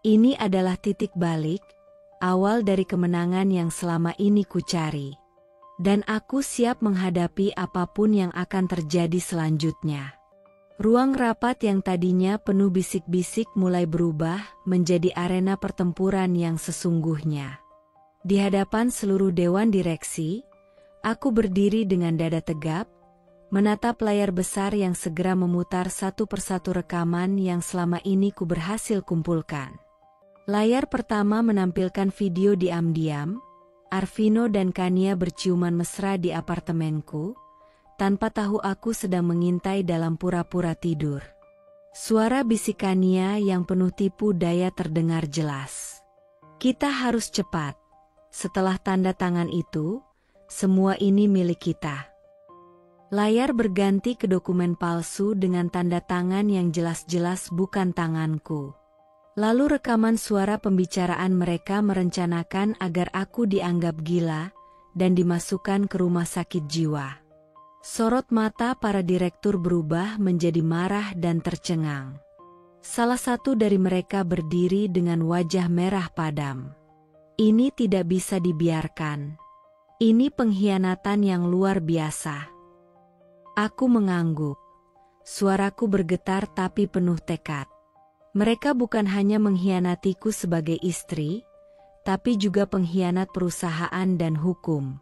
Speaker 1: ini adalah titik balik, awal dari kemenangan yang selama ini kucari. Dan aku siap menghadapi apapun yang akan terjadi selanjutnya. Ruang rapat yang tadinya penuh bisik-bisik mulai berubah menjadi arena pertempuran yang sesungguhnya. Di hadapan seluruh dewan direksi, aku berdiri dengan dada tegap, menatap layar besar yang segera memutar satu persatu rekaman yang selama ini ku berhasil kumpulkan. Layar pertama menampilkan video diam-diam, Arvino dan Kania berciuman mesra di apartemenku, tanpa tahu aku sedang mengintai dalam pura-pura tidur. Suara bisik Kania yang penuh tipu daya terdengar jelas. Kita harus cepat. Setelah tanda tangan itu, semua ini milik kita. Layar berganti ke dokumen palsu dengan tanda tangan yang jelas-jelas bukan tanganku. Lalu rekaman suara pembicaraan mereka merencanakan agar aku dianggap gila dan dimasukkan ke rumah sakit jiwa. Sorot mata para direktur berubah menjadi marah dan tercengang. Salah satu dari mereka berdiri dengan wajah merah padam. Ini tidak bisa dibiarkan. Ini pengkhianatan yang luar biasa. Aku mengangguk. Suaraku bergetar tapi penuh tekad. Mereka bukan hanya mengkhianatiku sebagai istri, tapi juga pengkhianat perusahaan dan hukum.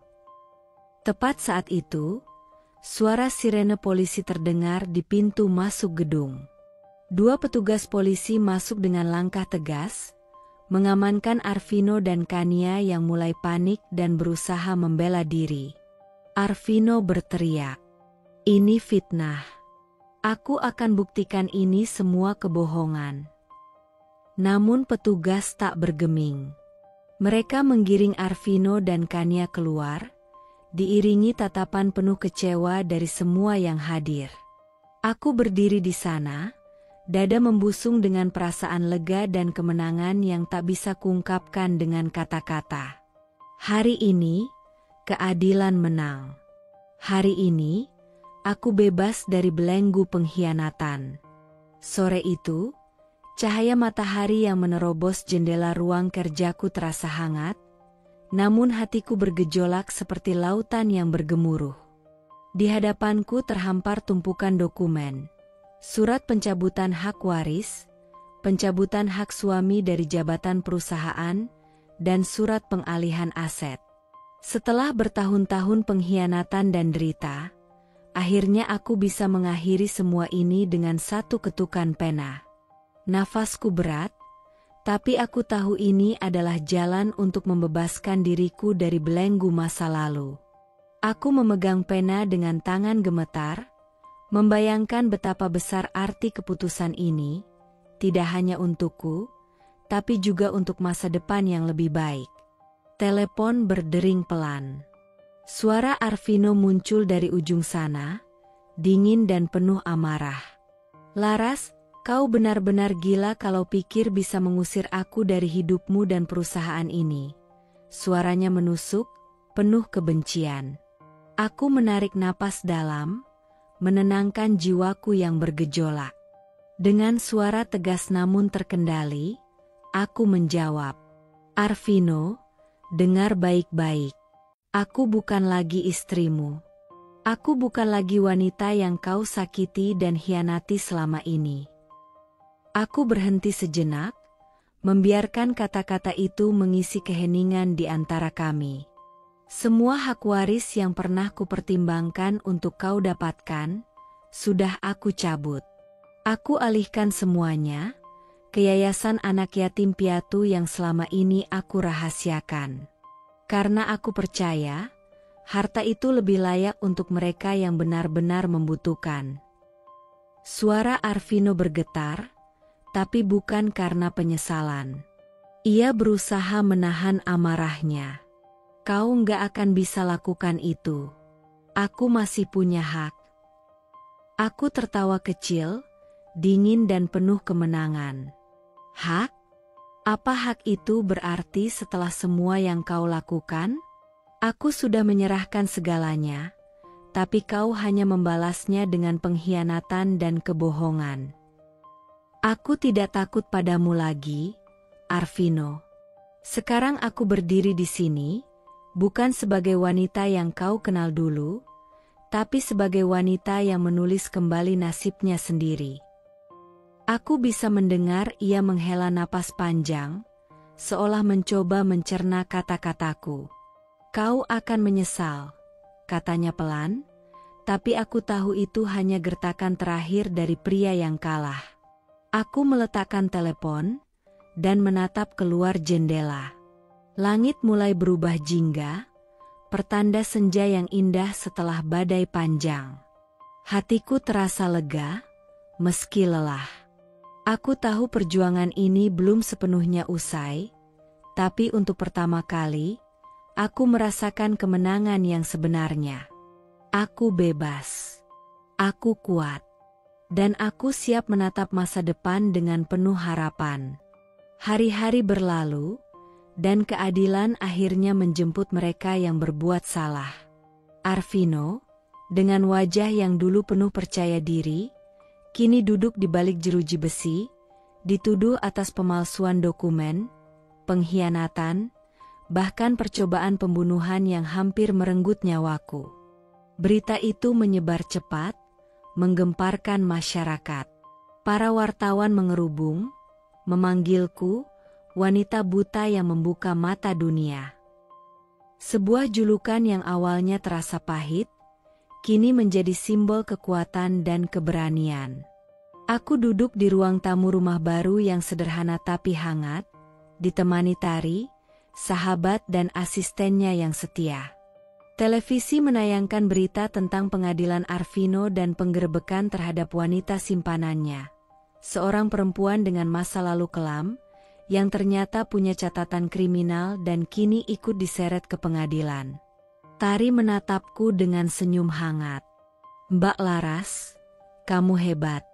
Speaker 1: Tepat saat itu, suara sirene polisi terdengar di pintu masuk gedung. Dua petugas polisi masuk dengan langkah tegas, mengamankan Arvino dan Kania yang mulai panik dan berusaha membela diri. Arvino berteriak, "Ini fitnah. Aku akan buktikan ini semua kebohongan." Namun petugas tak bergeming. Mereka menggiring Arvino dan Kania keluar, diiringi tatapan penuh kecewa dari semua yang hadir. Aku berdiri di sana, dada membusung dengan perasaan lega dan kemenangan yang tak bisa kuungkapkan dengan kata-kata. Hari ini, keadilan menang. Hari ini, aku bebas dari belenggu pengkhianatan. Sore itu, cahaya matahari yang menerobos jendela ruang kerjaku terasa hangat, namun hatiku bergejolak seperti lautan yang bergemuruh. Di hadapanku terhampar tumpukan dokumen. Surat pencabutan hak waris, pencabutan hak suami dari jabatan perusahaan, dan surat pengalihan aset. Setelah bertahun-tahun pengkhianatan dan derita, akhirnya aku bisa mengakhiri semua ini dengan satu ketukan pena. Nafasku berat, tapi aku tahu ini adalah jalan untuk membebaskan diriku dari belenggu masa lalu. Aku memegang pena dengan tangan gemetar, membayangkan betapa besar arti keputusan ini, tidak hanya untukku, tapi juga untuk masa depan yang lebih baik. Telepon berdering pelan. Suara Arvino muncul dari ujung sana, dingin dan penuh amarah. "Laras, kau benar-benar gila kalau pikir bisa mengusir aku dari hidupmu dan perusahaan ini." Suaranya menusuk, penuh kebencian. Aku menarik napas dalam, menenangkan jiwaku yang bergejolak. Dengan suara tegas namun terkendali, aku menjawab, "Arvino, dengar baik-baik. Aku bukan lagi istrimu. Aku bukan lagi wanita yang kau sakiti dan hianati selama ini." Aku berhenti sejenak, membiarkan kata-kata itu mengisi keheningan di antara kami. Semua hak waris yang pernah kupertimbangkan untuk kau dapatkan, sudah aku cabut. Aku alihkan semuanya, ke yayasan anak yatim piatu yang selama ini aku rahasiakan. Karena aku percaya, harta itu lebih layak untuk mereka yang benar-benar membutuhkan. Suara Arvino bergetar, tapi bukan karena penyesalan. Ia berusaha menahan amarahnya. Kau nggak akan bisa lakukan itu. Aku masih punya hak. Aku tertawa kecil, dingin dan penuh kemenangan. Hak? Apa hak itu berarti setelah semua yang kau lakukan? Aku sudah menyerahkan segalanya, tapi kau hanya membalasnya dengan pengkhianatan dan kebohongan. Aku tidak takut padamu lagi, Arvino. Sekarang aku berdiri di sini, bukan sebagai wanita yang kau kenal dulu, tapi sebagai wanita yang menulis kembali nasibnya sendiri. Aku bisa mendengar ia menghela napas panjang, seolah mencoba mencerna kata-kataku. Kau akan menyesal, katanya pelan, tapi aku tahu itu hanya gertakan terakhir dari pria yang kalah. Aku meletakkan telepon dan menatap keluar jendela. Langit mulai berubah jingga, pertanda senja yang indah setelah badai panjang. Hatiku terasa lega, meski lelah. Aku tahu perjuangan ini belum sepenuhnya usai, tapi untuk pertama kali, aku merasakan kemenangan yang sebenarnya. Aku bebas. Aku kuat. Dan aku siap menatap masa depan dengan penuh harapan. Hari-hari berlalu, dan keadilan akhirnya menjemput mereka yang berbuat salah. Arvino, dengan wajah yang dulu penuh percaya diri, kini duduk di balik jeruji besi, dituduh atas pemalsuan dokumen, pengkhianatan, bahkan percobaan pembunuhan yang hampir merenggut nyawaku. Berita itu menyebar cepat, menggemparkan masyarakat. Para wartawan mengerubung, memanggilku, wanita buta yang membuka mata dunia. Sebuah julukan yang awalnya terasa pahit, kini menjadi simbol kekuatan dan keberanian. Aku duduk di ruang tamu rumah baru yang sederhana tapi hangat, ditemani Tari, sahabat dan asistennya yang setia. Televisi menayangkan berita tentang pengadilan Arvino dan penggerebekan terhadap wanita simpanannya. Seorang perempuan dengan masa lalu kelam, yang ternyata punya catatan kriminal dan kini ikut diseret ke pengadilan. Tari menatapku dengan senyum hangat. Mbak Laras, kamu hebat.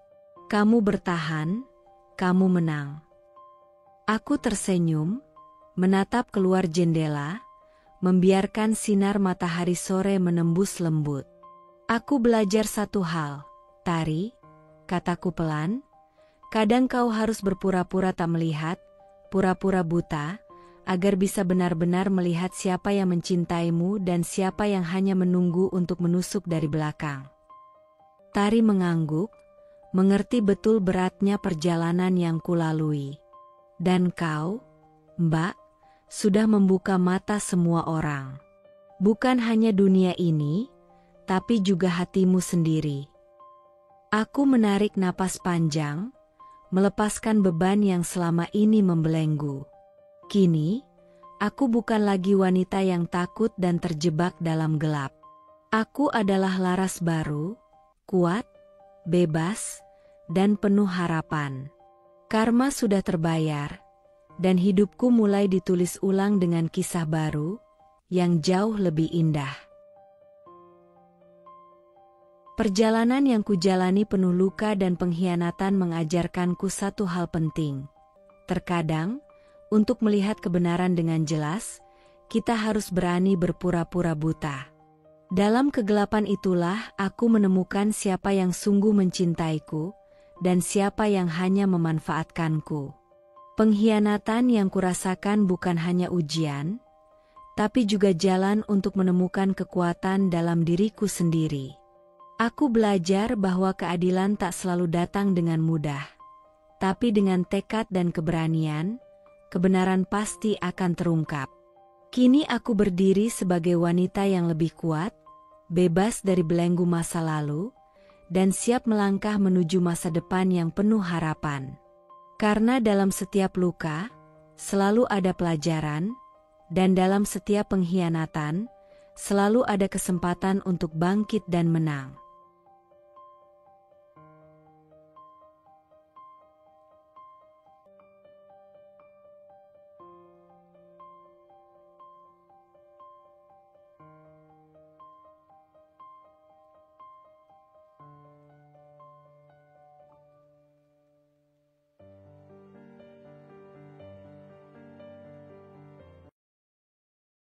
Speaker 1: Kamu bertahan, kamu menang. Aku tersenyum, menatap keluar jendela, membiarkan sinar matahari sore menembus lembut. Aku belajar satu hal, Tari, kataku pelan, kadang kau harus berpura-pura tak melihat, pura-pura buta, agar bisa benar-benar melihat siapa yang mencintaimu dan siapa yang hanya menunggu untuk menusuk dari belakang. Tari mengangguk, mengerti betul beratnya perjalanan yang kulalui. Dan kau, Mbak, sudah membuka mata semua orang. Bukan hanya dunia ini, tapi juga hatimu sendiri. Aku menarik napas panjang, melepaskan beban yang selama ini membelenggu. Kini, aku bukan lagi wanita yang takut dan terjebak dalam gelap. Aku adalah Laras baru, kuat, bebas, dan penuh harapan. Karma sudah terbayar, dan hidupku mulai ditulis ulang dengan kisah baru, yang jauh lebih indah. Perjalanan yang kujalani penuh luka dan pengkhianatan mengajarkanku satu hal penting. Terkadang, untuk melihat kebenaran dengan jelas, kita harus berani berpura-pura buta. Dalam kegelapan itulah aku menemukan siapa yang sungguh mencintaiku, dan siapa yang hanya memanfaatkanku. Pengkhianatan yang kurasakan bukan hanya ujian, tapi juga jalan untuk menemukan kekuatan dalam diriku sendiri. Aku belajar bahwa keadilan tak selalu datang dengan mudah, tapi dengan tekad dan keberanian, kebenaran pasti akan terungkap. Kini aku berdiri sebagai wanita yang lebih kuat, bebas dari belenggu masa lalu, dan siap melangkah menuju masa depan yang penuh harapan. Karena dalam setiap luka, selalu ada pelajaran, dan dalam setiap pengkhianatan, selalu ada kesempatan untuk bangkit dan menang.